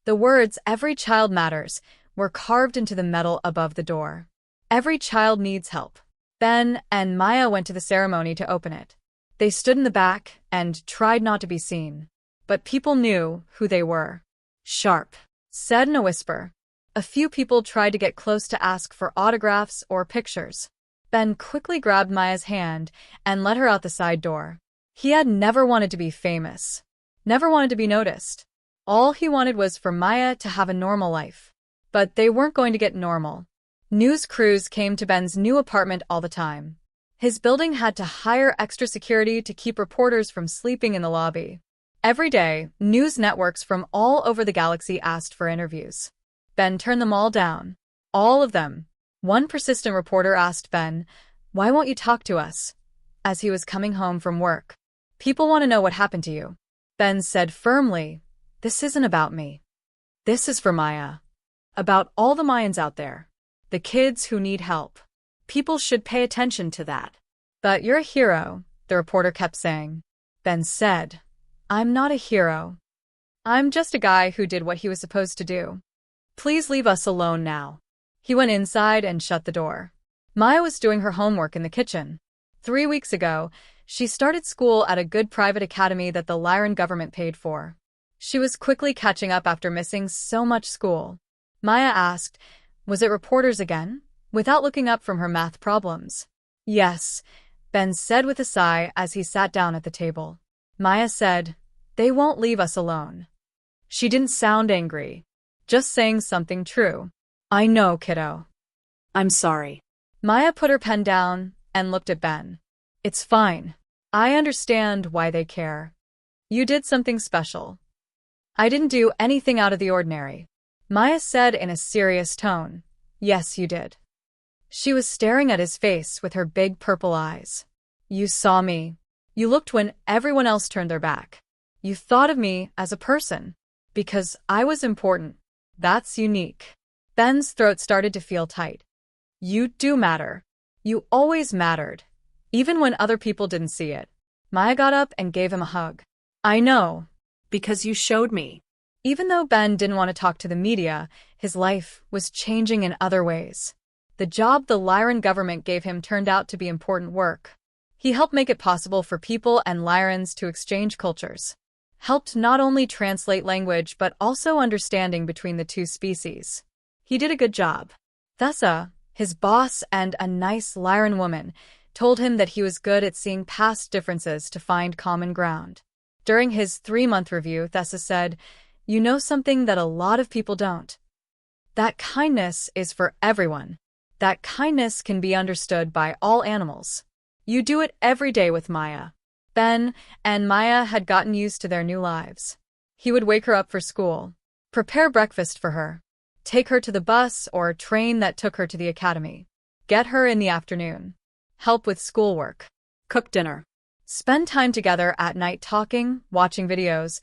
The words, "Every child matters," were carved into the metal above the door. Every child needs help. Ben and Maya went to the ceremony to open it. They stood in the back and tried not to be seen. But people knew who they were. Sharp, said in a whisper. A few people tried to get close to ask for autographs or pictures. Ben quickly grabbed Maya's hand and led her out the side door. He had never wanted to be famous. Never wanted to be noticed. All he wanted was for Maya to have a normal life. But they weren't going to get normal. News crews came to Ben's new apartment all the time. His building had to hire extra security to keep reporters from sleeping in the lobby. Every day, news networks from all over the galaxy asked for interviews. Ben turned them all down. All of them. One persistent reporter asked Ben, "Why won't you talk to us?" as he was coming home from work. "People want to know what happened to you." Ben said firmly, "This isn't about me. This is for Maya. About all the Mayans out there. The kids who need help. People should pay attention to that." "But you're a hero," the reporter kept saying. Ben said, "I'm not a hero. I'm just a guy who did what he was supposed to do. Please leave us alone now." He went inside and shut the door. Maya was doing her homework in the kitchen. 3 weeks ago, she started school at a good private academy that the Lyran government paid for. She was quickly catching up after missing so much school. Maya asked, "Was it reporters again?" without looking up from her math problems. "Yes," Ben said with a sigh as he sat down at the table. Maya said, "They won't leave us alone." She didn't sound angry, just saying something true. "I know, kiddo." I'm sorry. Maya put her pen down and looked at Ben. "It's fine. I understand why they care. You did something special." "I didn't do anything out of the ordinary," Maya said in a serious tone. "Yes, you did." She was staring at his face with her big purple eyes. "You saw me. You looked when everyone else turned their back. You thought of me as a person. Because I was important. That's unique." Ben's throat started to feel tight. "You do matter. You always mattered. Even when other people didn't see it." Maya got up and gave him a hug. "I know." Because you showed me. Even though Ben didn't want to talk to the media, his life was changing in other ways. The job the Lyran government gave him turned out to be important work. He helped make it possible for people and Lyrans to exchange cultures. Helped not only translate language but also understanding between the two species. He did a good job. Thessa, his boss and a nice Lyran woman, told him that he was good at seeing past differences to find common ground. During his 3-month review, Thessa said, "You know something that a lot of people don't. That kindness is for everyone. That kindness can be understood by all animals. You do it every day with Maya." Ben and Maya had gotten used to their new lives. He would wake her up for school, prepare breakfast for her, take her to the bus or train that took her to the academy, get her in the afternoon, help with schoolwork, Cook dinner. spend time together at night talking, watching videos,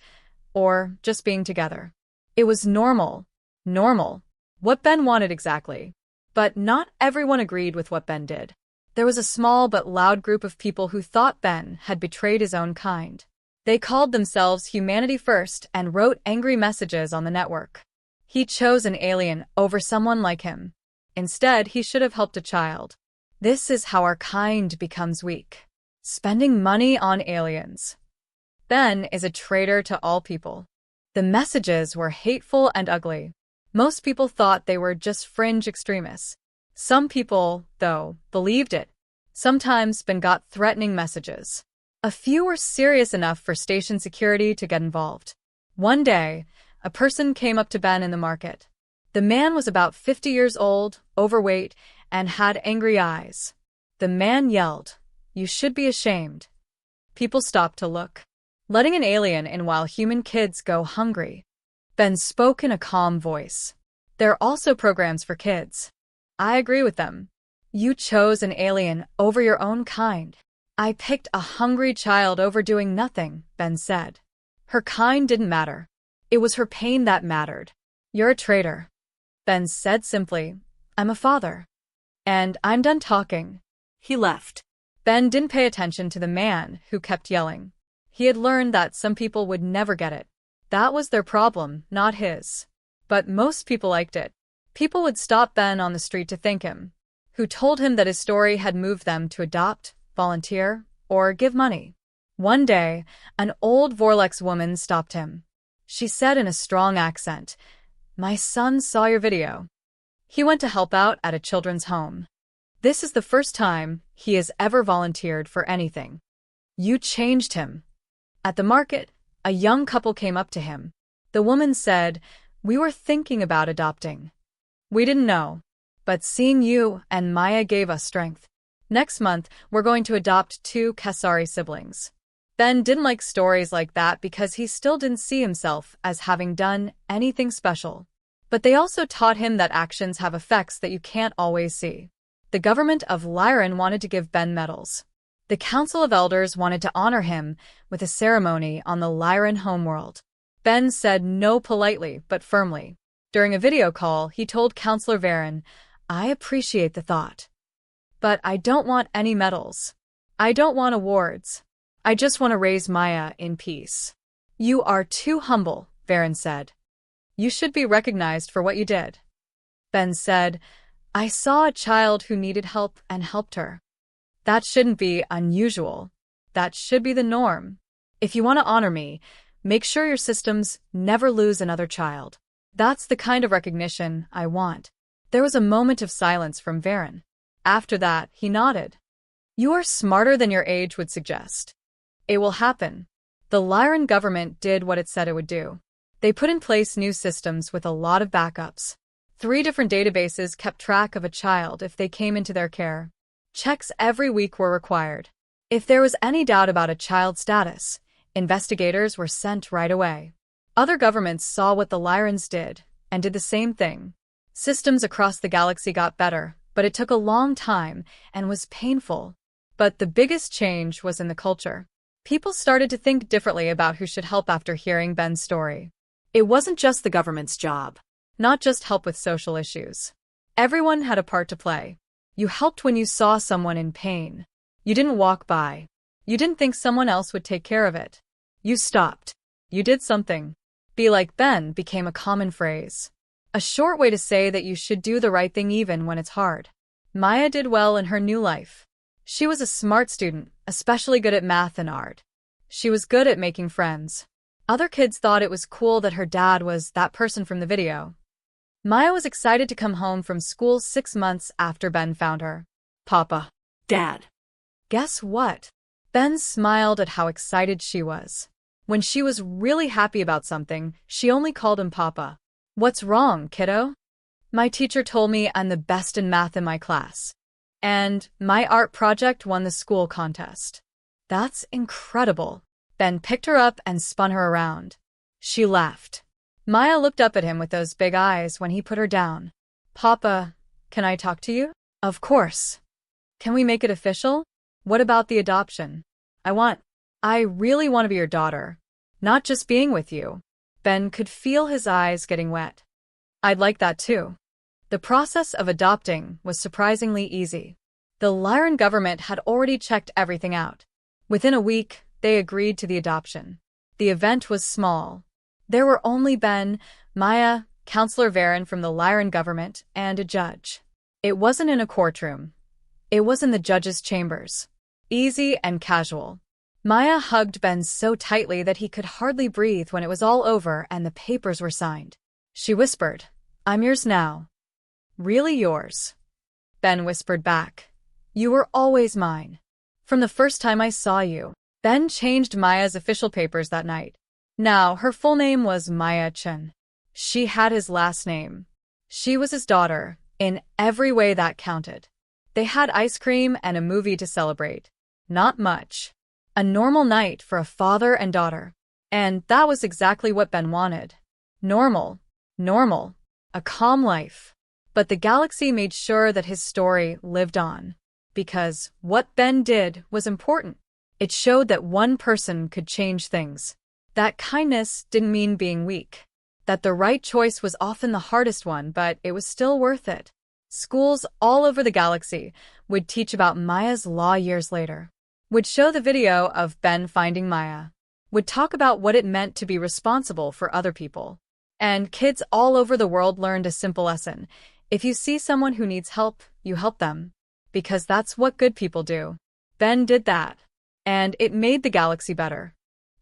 or just being together. It was normal. Normal. What Ben wanted exactly. But not everyone agreed with what Ben did. There was a small but loud group of people who thought Ben had betrayed his own kind. They called themselves Humanity First and wrote angry messages on the network. He chose an alien over someone like him. Instead, he should have helped a child. This is how our kind becomes weak. Spending money on aliens. Ben is a traitor to all people. The messages were hateful and ugly. Most people thought they were just fringe extremists. Some people, though, believed it. Sometimes Ben got threatening messages. A few were serious enough for station security to get involved. One day, a person came up to Ben in the market. The man was about 50 years old, overweight, and had angry eyes. The man yelled, "You should be ashamed." People stopped to look. Letting an alien in while human kids go hungry. Ben spoke in a calm voice. "There are also programs for kids. I agree with them. You chose an alien over your own kind. I picked a hungry child over doing nothing, Ben said. Her kind didn't matter. It was her pain that mattered. You're a traitor. Ben said simply, I'm a father. And I'm done talking. He left. Ben didn't pay attention to the man who kept yelling. He had learned that some people would never get it. That was their problem, not his. But most people liked it. People would stop Ben on the street to thank him, who told him that his story had moved them to adopt, volunteer, or give money. One day, an old Vorlex woman stopped him. She said in a strong accent, My son saw your video. He went to help out at a children's home. This is the first time he has ever volunteered for anything. You changed him. At the market, a young couple came up to him. The woman said, We were thinking about adopting. We didn't know, but seeing you and Maya gave us strength. Next month, we're going to adopt 2 Kesari siblings. Ben didn't like stories like that because he still didn't see himself as having done anything special. But they also taught him that actions have effects that you can't always see. The government of Lyran wanted to give Ben medals. The Council of Elders wanted to honor him with a ceremony on the Lyran homeworld. Ben said no politely but firmly. During a video call, he told Counselor Varen, I appreciate the thought. But I don't want any medals. I don't want awards. I just want to raise Maya in peace. You are too humble, Varen said. You should be recognized for what you did. Ben said, I saw a child who needed help and helped her. That shouldn't be unusual. That should be the norm. If you want to honor me, make sure your systems never lose another child. That's the kind of recognition I want. There was a moment of silence from Varen. After that, he nodded. You are smarter than your age would suggest. It will happen. The Lyran government did what it said it would do. They put in place new systems with a lot of backups. 3 different databases kept track of a child if they came into their care. Checks every week were required. If there was any doubt about a child's status, investigators were sent right away. Other governments saw what the Lyrans did and did the same thing. Systems across the galaxy got better, but it took a long time and was painful. But the biggest change was in the culture. People started to think differently about who should help after hearing Ben's story. It wasn't just the government's job. Not just help with social issues. Everyone had a part to play. You helped when you saw someone in pain. You didn't walk by. You didn't think someone else would take care of it. You stopped. You did something. Be like Ben became a common phrase. A short way to say that you should do the right thing even when it's hard. Maya did well in her new life. She was a smart student, especially good at math and art. She was good at making friends. Other kids thought it was cool that her dad was that person from the video. Maya was excited to come home from school 6 months after Ben found her. Papa. Dad. Guess what? Ben smiled at how excited she was. When she was really happy about something, she only called him Papa. What's wrong, kiddo? My teacher told me I'm the best in math in my class. And my art project won the school contest. That's incredible. Ben picked her up and spun her around. She laughed. Maya looked up at him with those big eyes when he put her down. Papa, can I talk to you? Of course. Can we make it official? What about the adoption? I really want to be your daughter. Not just being with you. Ben could feel his eyes getting wet. I'd like that too. The process of adopting was surprisingly easy. The Lyran government had already checked everything out. Within a week, they agreed to the adoption. The event was small. There were only Ben, Maya, Counselor Varen from the Lyran government, and a judge. It wasn't in a courtroom. It was in the judge's chambers. Easy and casual. Maya hugged Ben so tightly that he could hardly breathe when it was all over and the papers were signed. She whispered, I'm yours now. Really yours? Ben whispered back. You were always mine. From the first time I saw you. Ben changed Maya's official papers that night. Now, her full name was Maya Chen. She had his last name. She was his daughter, in every way that counted. They had ice cream and a movie to celebrate. Not much. A normal night for a father and daughter. And that was exactly what Ben wanted. Normal. A calm life. But the galaxy made sure that his story lived on. Because what Ben did was important. It showed that one person could change things. That kindness didn't mean being weak. That the right choice was often the hardest one, but it was still worth it. Schools all over the galaxy would teach about Maya's law years later. Would show the video of Ben finding Maya. Would talk about what it meant to be responsible for other people. And kids all over the world learned a simple lesson. If you see someone who needs help, you help them. Because that's what good people do. Ben did that. And it made the galaxy better.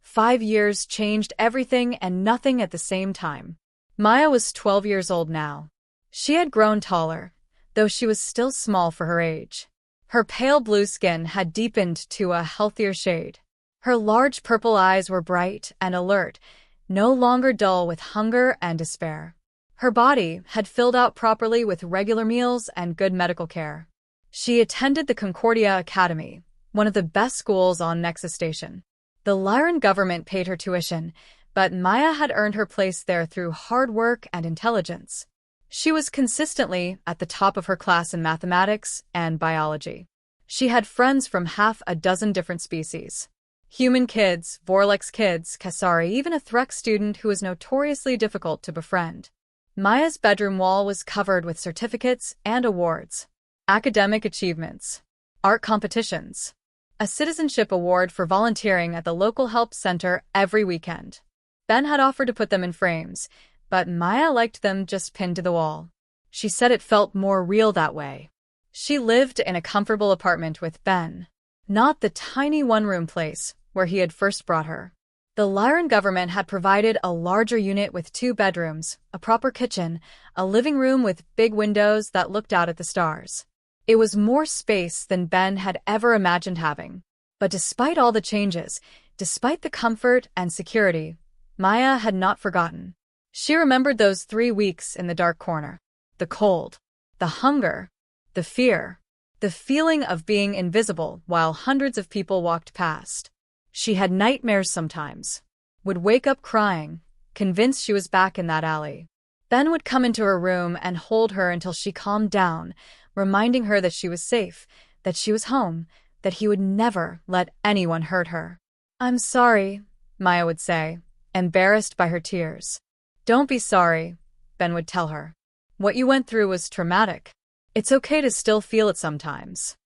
5 years changed everything and nothing at the same time. Maya was 12 years old now. She had grown taller, though she was still small for her age. Her pale blue skin had deepened to a healthier shade. Her large purple eyes were bright and alert, no longer dull with hunger and despair. Her body had filled out properly with regular meals and good medical care. She attended the Concordia Academy, one of the best schools on Nexus Station. The Lyran government paid her tuition, but Maya had earned her place there through hard work and intelligence. She was consistently at the top of her class in mathematics and biology. She had friends from half a dozen different species. Human kids, Vorlex kids, Kasari, even a Threk student who was notoriously difficult to befriend. Maya's bedroom wall was covered with certificates and awards. Academic achievements. Art competitions. A citizenship award for volunteering at the local help center every weekend. Ben had offered to put them in frames, but Maya liked them just pinned to the wall. She said it felt more real that way. She lived in a comfortable apartment with Ben, not the tiny one-room place where he had first brought her. The Lyran government had provided a larger unit with 2 bedrooms, a proper kitchen, a living room with big windows that looked out at the stars. It was more space than Ben had ever imagined having. But despite all the changes, despite the comfort and security, Maya had not forgotten. She remembered those 3 weeks in the dark corner. The cold, the hunger, the fear, the feeling of being invisible while hundreds of people walked past. She had nightmares sometimes. Would wake up crying, convinced she was back in that alley. Ben would come into her room and hold her until she calmed down, reminding her that she was safe, that she was home, that he would never let anyone hurt her. "I'm sorry," Maya would say, embarrassed by her tears. "Don't be sorry," Ben would tell her. "What you went through was traumatic. It's okay to still feel it sometimes.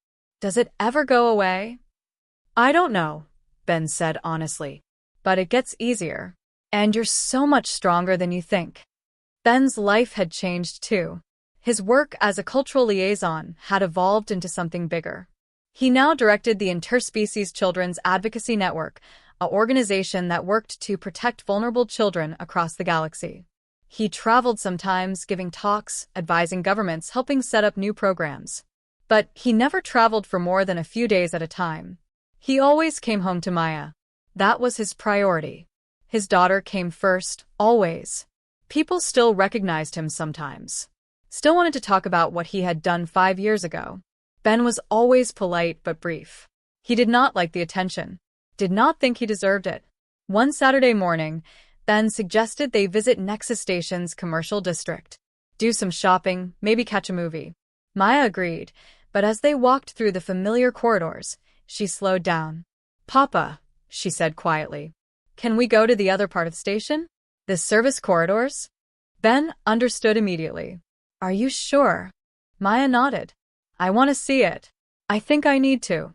Does it ever go away?" "I don't know," Ben said honestly. "But it gets easier. And you're so much stronger than you think." Ben's life had changed too. His work as a cultural liaison had evolved into something bigger. He now directed the Interspecies Children's Advocacy Network, an organization that worked to protect vulnerable children across the galaxy. He traveled sometimes, giving talks, advising governments, helping set up new programs. But he never traveled for more than a few days at a time. He always came home to Maya. That was his priority. His daughter came first, always. People still recognized him sometimes. Still wanted to talk about what he had done 5 years ago. Ben was always polite but brief. He did not like the attention. Did not think he deserved it. One Saturday morning, Ben suggested they visit Nexus Station's commercial district. Do some shopping, maybe catch a movie. Maya agreed, but as they walked through the familiar corridors, she slowed down. "Papa," she said quietly, "can we go to the other part of the station? The service corridors?" Ben understood immediately. "Are you sure?" Maya nodded. "I want to see it. I think I need to."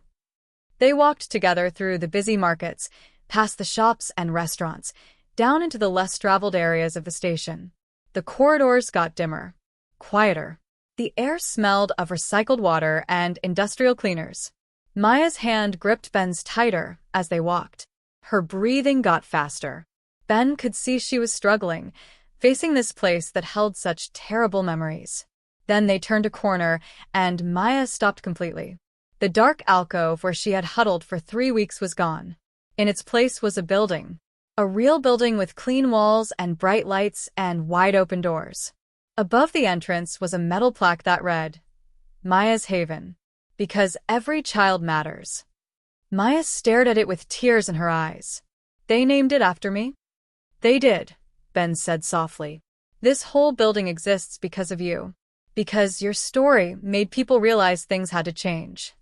They walked together through the busy markets, past the shops and restaurants, down into the less traveled areas of the station. The corridors got dimmer, quieter. The air smelled of recycled water and industrial cleaners. Maya's hand gripped Ben's tighter as they walked. Her breathing got faster. Ben could see she was struggling, facing this place that held such terrible memories. Then they turned a corner, and Maya stopped completely. The dark alcove where she had huddled for 3 weeks was gone. In its place was a building. A real building with clean walls and bright lights and wide-open doors. Above the entrance was a metal plaque that read, "Maya's Haven. Because every child matters." Maya stared at it with tears in her eyes. "They named it after me?" "They did," Ben said softly. "This whole building exists because of you. Because your story made people realize things had to change.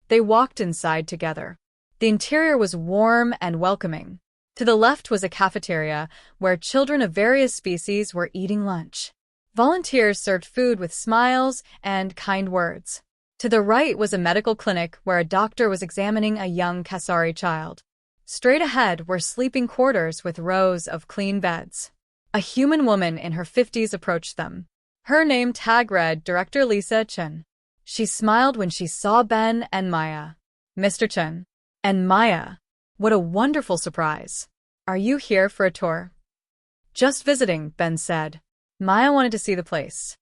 They walked inside together. The interior was warm and welcoming. To the left was a cafeteria where children of various species were eating lunch. Volunteers served food with smiles and kind words. To the right was a medical clinic where a doctor was examining a young Kasari child. Straight ahead were sleeping quarters with rows of clean beds. A human woman in her 50s approached them. Her name tag read Director Lisa Chen. She smiled when she saw Ben and Maya. Mr. Chen. And Maya. What a wonderful surprise. Are you here for a tour? Just visiting, Ben said. Maya wanted to see the place.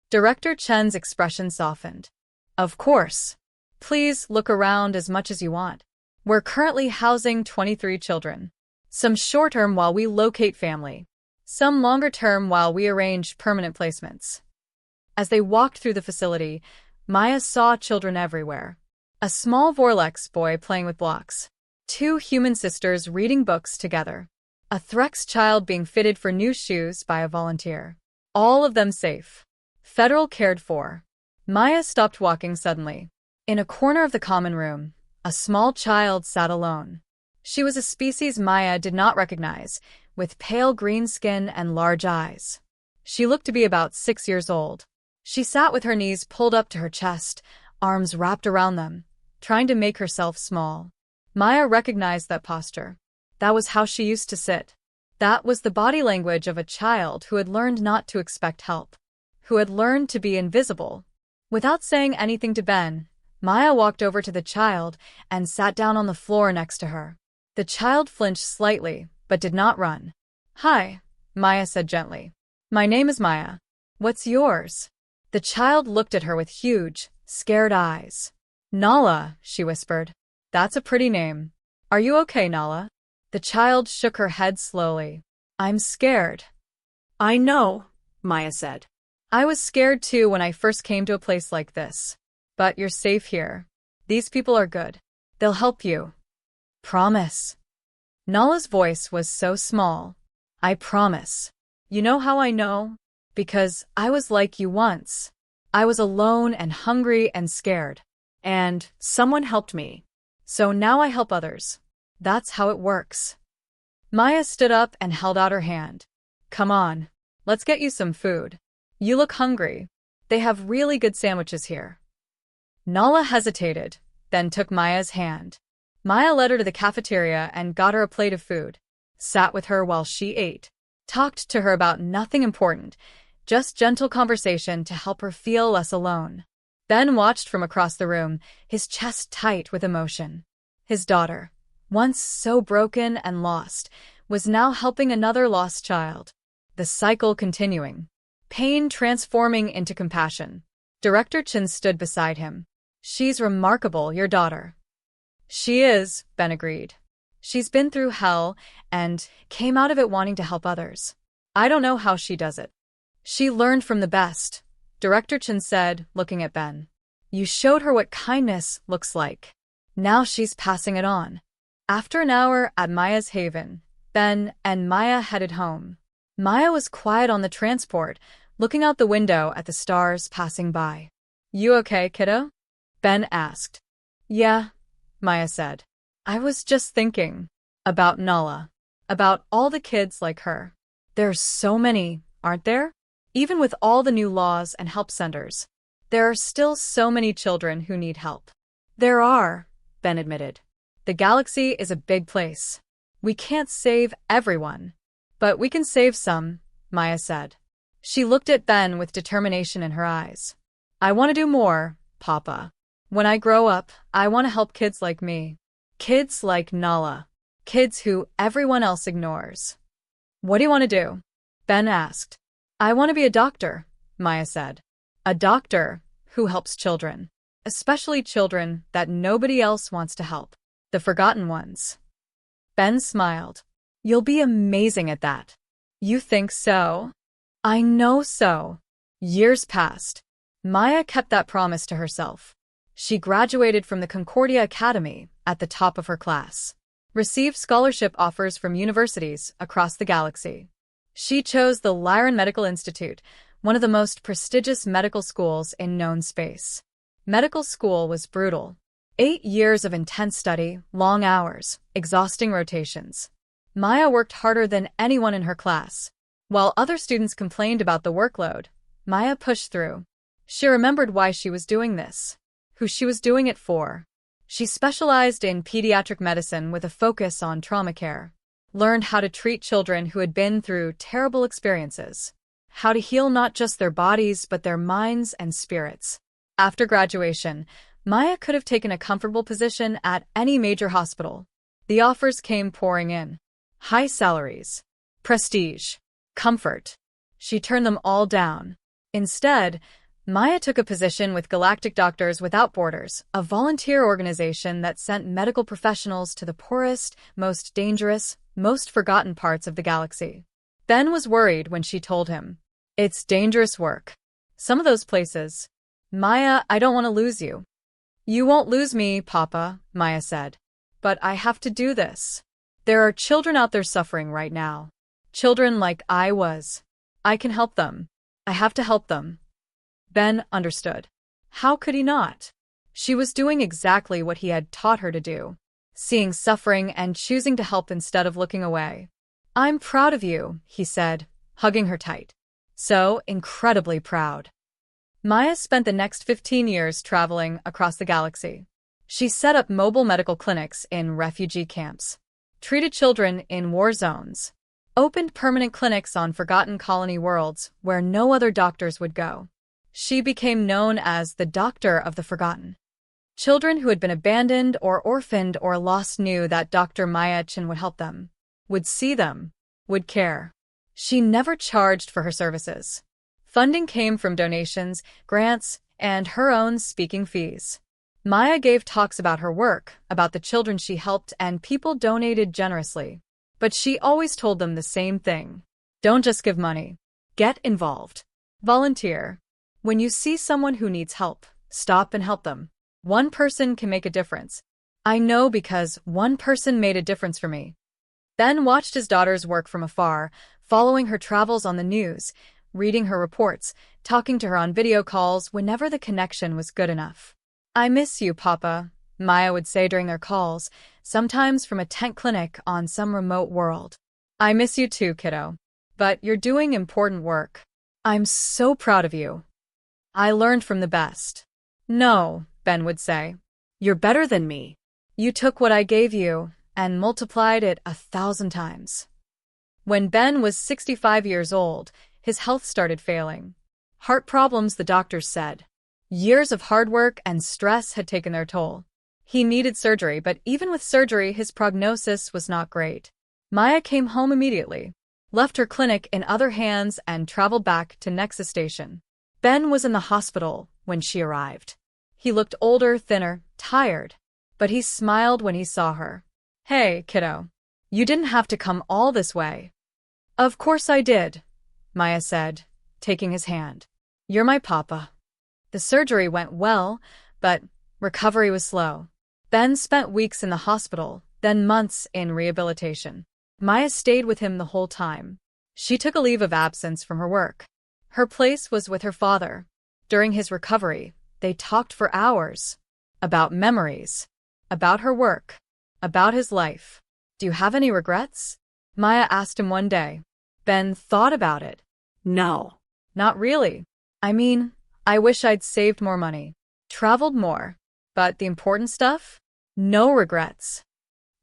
Director Chen's expression softened. Of course. Please look around as much as you want. We're currently housing 23 children. Some short-term while we locate family. Some longer-term while we arrange permanent placements. As they walked through the facility, Maya saw children everywhere. A small Vorlex boy playing with blocks. 2 human sisters reading books together. A Threx child being fitted for new shoes by a volunteer. All of them safe. Federal cared for. Maya stopped walking suddenly. In a corner of the common room, a small child sat alone. She was a species Maya did not recognize, with pale green skin and large eyes. She looked to be about 6 years old. She sat with her knees pulled up to her chest, arms wrapped around them, trying to make herself small. Maya recognized that posture. That was how she used to sit. That was the body language of a child who had learned not to expect help, who had learned to be invisible. Without saying anything to Ben, Maya walked over to the child and sat down on the floor next to her. The child flinched slightly, but did not run. Hi, Maya said gently. My name is Maya. What's yours? The child looked at her with huge, scared eyes. Nala, she whispered. That's a pretty name. Are you okay, Nala? The child shook her head slowly. I'm scared. I know, Maya said. I was scared too when I first came to a place like this. But you're safe here. These people are good. They'll help you. Promise. Nala's voice was so small. I promise. You know how I know? Because I was like you once. I was alone and hungry and scared. And someone helped me. So now I help others. That's how it works. Maya stood up and held out her hand. Come on. Let's get you some food. You look hungry. They have really good sandwiches here. Nala hesitated, then took Maya's hand. Maya led her to the cafeteria and got her a plate of food, sat with her while she ate, talked to her about nothing important, just gentle conversation to help her feel less alone. Ben watched from across the room, his chest tight with emotion. His daughter, once so broken and lost, was now helping another lost child. The cycle continuing. Pain transforming into compassion. Director Chen stood beside him. She's remarkable, your daughter. She is, Ben agreed. She's been through hell and came out of it wanting to help others. I don't know how she does it. She learned from the best, Director Chen said, looking at Ben. You showed her what kindness looks like. Now she's passing it on. After an hour at Maya's haven, Ben and Maya headed home. Maya was quiet on the transport, looking out the window at the stars passing by. You okay, kiddo? Ben asked. Yeah, Maya said. I was just thinking about Nala, about all the kids like her. There's so many, aren't there? Even with all the new laws and help centers, there are still so many children who need help. There are, Ben admitted. The galaxy is a big place. We can't save everyone. But we can save some, Maya said. She looked at Ben with determination in her eyes. I want to do more, Papa. When I grow up, I want to help kids like me. Kids like Nala. Kids who everyone else ignores. What do you want to do? Ben asked. I want to be a doctor, Maya said. A doctor who helps children. Especially children that nobody else wants to help. The forgotten ones. Ben smiled. You'll be amazing at that. You think so? I know so. Years passed. Maya kept that promise to herself. She graduated from the Concordia Academy at the top of her class. Received scholarship offers from universities across the galaxy. She chose the Lyran Medical Institute, one of the most prestigious medical schools in known space. Medical school was brutal. 8 years of intense study, long hours, exhausting rotations. Maya worked harder than anyone in her class. While other students complained about the workload, Maya pushed through. She remembered why she was doing this, who she was doing it for. She specialized in pediatric medicine with a focus on trauma care, learned how to treat children who had been through terrible experiences, how to heal not just their bodies but their minds and spirits. After graduation, Maya could have taken a comfortable position at any major hospital. The offers came pouring in. High salaries, prestige, comfort. She turned them all down. Instead, Maya took a position with Galactic Doctors Without Borders, a volunteer organization that sent medical professionals to the poorest, most dangerous, most forgotten parts of the galaxy. Ben was worried when she told him, "It's dangerous work. Some of those places. Maya, I don't want to lose you." "You won't lose me, Papa," Maya said. "But I have to do this. There are children out there suffering right now. Children like I was. I can help them. I have to help them." Ben understood. How could he not? She was doing exactly what he had taught her to do, seeing suffering and choosing to help instead of looking away. "I'm proud of you," he said, hugging her tight. So incredibly proud. Maya spent the next 15 years traveling across the galaxy. She set up mobile medical clinics in refugee camps, treated children in war zones, opened permanent clinics on forgotten colony worlds where no other doctors would go. She became known as the Doctor of the Forgotten. Children who had been abandoned or orphaned or lost knew that Dr. Maya Chen would help them, would see them, would care. She never charged for her services. Funding came from donations, grants, and her own speaking fees. Maya gave talks about her work, about the children she helped, and people donated generously. But she always told them the same thing. Don't just give money. Get involved. Volunteer. When you see someone who needs help, stop and help them. One person can make a difference. I know because one person made a difference for me. Ben watched his daughter's work from afar, following her travels on the news, reading her reports, talking to her on video calls whenever the connection was good enough. "I miss you, Papa," Maya would say during their calls, sometimes from a tent clinic on some remote world. "I miss you too, kiddo. But you're doing important work. I'm so proud of you. I learned from the best." "No," Ben would say. "You're better than me. You took what I gave you and multiplied it 1,000 times." When Ben was 65 years old, his health started failing. Heart problems, the doctors said. Years of hard work and stress had taken their toll. He needed surgery, but even with surgery, his prognosis was not great. Maya came home immediately, left her clinic in other hands, and traveled back to Nexus Station. Ben was in the hospital when she arrived. He looked older, thinner, tired, but he smiled when he saw her. "Hey, kiddo. You didn't have to come all this way." "Of course I did," Maya said, taking his hand. "You're my papa." The surgery went well, but recovery was slow. Ben spent weeks in the hospital, then months in rehabilitation. Maya stayed with him the whole time. She took a leave of absence from her work. Her place was with her father. During his recovery, they talked for hours. About memories. About her work. About his life. "Do you have any regrets?" Maya asked him one day. Ben thought about it. No. "Not really. I mean, I wish I'd saved more money. Traveled more. But the important stuff? No regrets.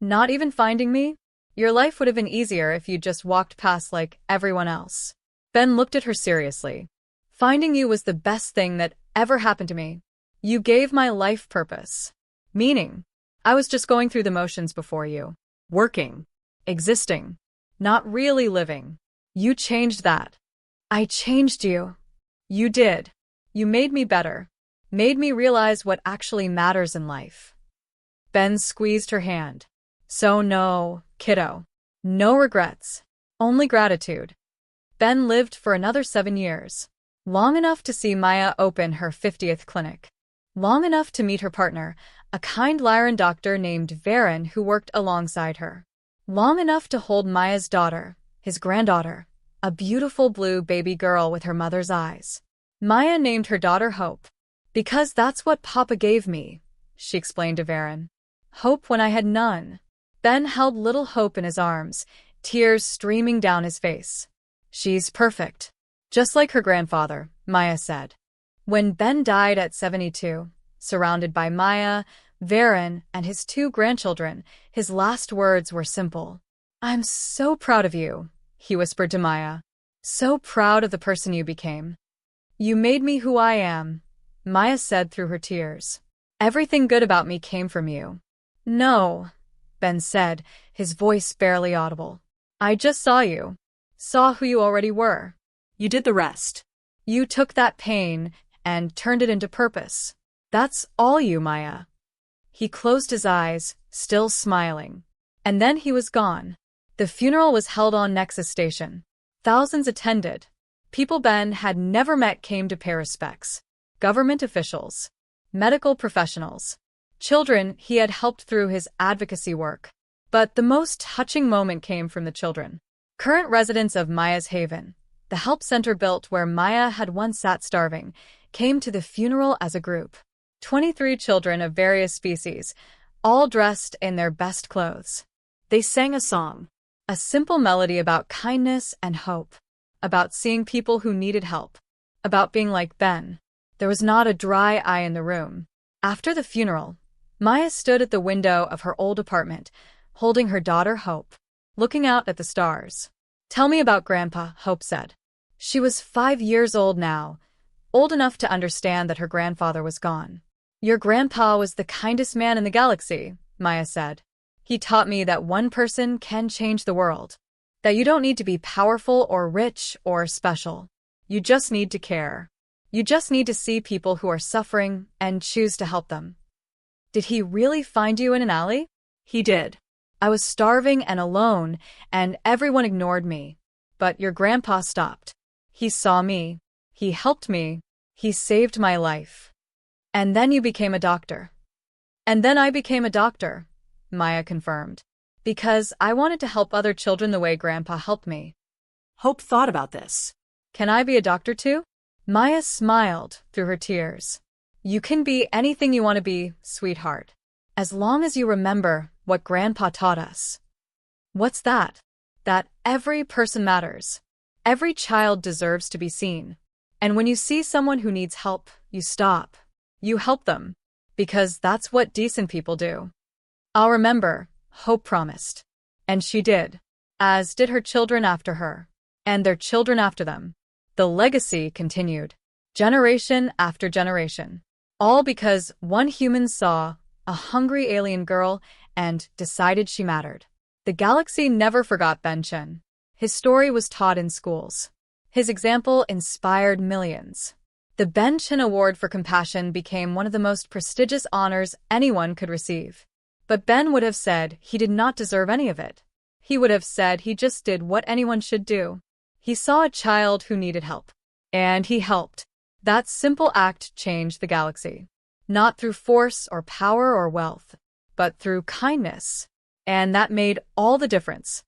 Not even finding me? Your life would have been easier if you just walked past like everyone else." Ben looked at her seriously. "Finding you was the best thing that ever happened to me. You gave my life purpose. Meaning. I was just going through the motions before you. Working. Existing. Not really living. You changed that." "I changed you." "You did. You made me better. Made me realize what actually matters in life." Ben squeezed her hand. "So no, kiddo. No regrets. Only gratitude." Ben lived for another 7 years. Long enough to see Maya open her 50th clinic. Long enough to meet her partner, a kind Lyran doctor named Varen who worked alongside her. Long enough to hold Maya's daughter, his granddaughter, a beautiful blue baby girl with her mother's eyes. Maya named her daughter Hope. Because that's what Papa gave me, she explained to Varen. Hope when I had none. Ben held little Hope in his arms, tears streaming down his face. She's perfect. Just like her grandfather, Maya said. When Ben died at 72, surrounded by Maya, Varen, and his 2 grandchildren, his last words were simple. I'm so proud of you, he whispered to Maya. So proud of the person you became. You made me who I am, Maya said through her tears. Everything good about me came from you. No, Ben said, his voice barely audible. I just saw you. Saw who you already were. You did the rest. You took that pain and turned it into purpose. That's all you, Maya. He closed his eyes, still smiling. And then he was gone. The funeral was held on Nexus Station. Thousands attended. People Ben had never met came to pay respects. Government officials. Medical professionals. Children he had helped through his advocacy work. But the most touching moment came from the children. Current residents of Maya's Haven, the help center built where Maya had once sat starving, came to the funeral as a group. 23 children of various species, all dressed in their best clothes. They sang a song, a simple melody about kindness and hope, about seeing people who needed help, about being like Ben. There was not a dry eye in the room. After the funeral, Maya stood at the window of her old apartment, holding her daughter Hope, looking out at the stars. Tell me about Grandpa, Hope said. She was 5 years old now, old enough to understand that her grandfather was gone. Your grandpa was the kindest man in the galaxy, Maya said. He taught me that one person can change the world. That you don't need to be powerful or rich or special. You just need to care. You just need to see people who are suffering and choose to help them. Did he really find you in an alley? He did. I was starving and alone, and everyone ignored me. But your grandpa stopped. He saw me. He helped me. He saved my life. And then you became a doctor. And then I became a doctor, Maya confirmed. Because I wanted to help other children the way Grandpa helped me. Hope thought about this. Can I be a doctor too? Maya smiled through her tears. You can be anything you want to be, sweetheart. As long as you remember what Grandpa taught us. What's that? That every person matters. Every child deserves to be seen. And when you see someone who needs help, you stop. You help them. Because that's what decent people do. I'll remember, Hope promised. And she did. As did her children after her. And their children after them. The legacy continued. Generation after generation. All because one human saw a hungry alien girl and decided she mattered. The galaxy never forgot Ben Chen. His story was taught in schools. His example inspired millions. The Ben Chen Award for Compassion became one of the most prestigious honors anyone could receive. But Ben would have said he did not deserve any of it. He would have said he just did what anyone should do. He saw a child who needed help. And he helped. That simple act changed the galaxy. Not through force or power or wealth, but through kindness. And that made all the difference.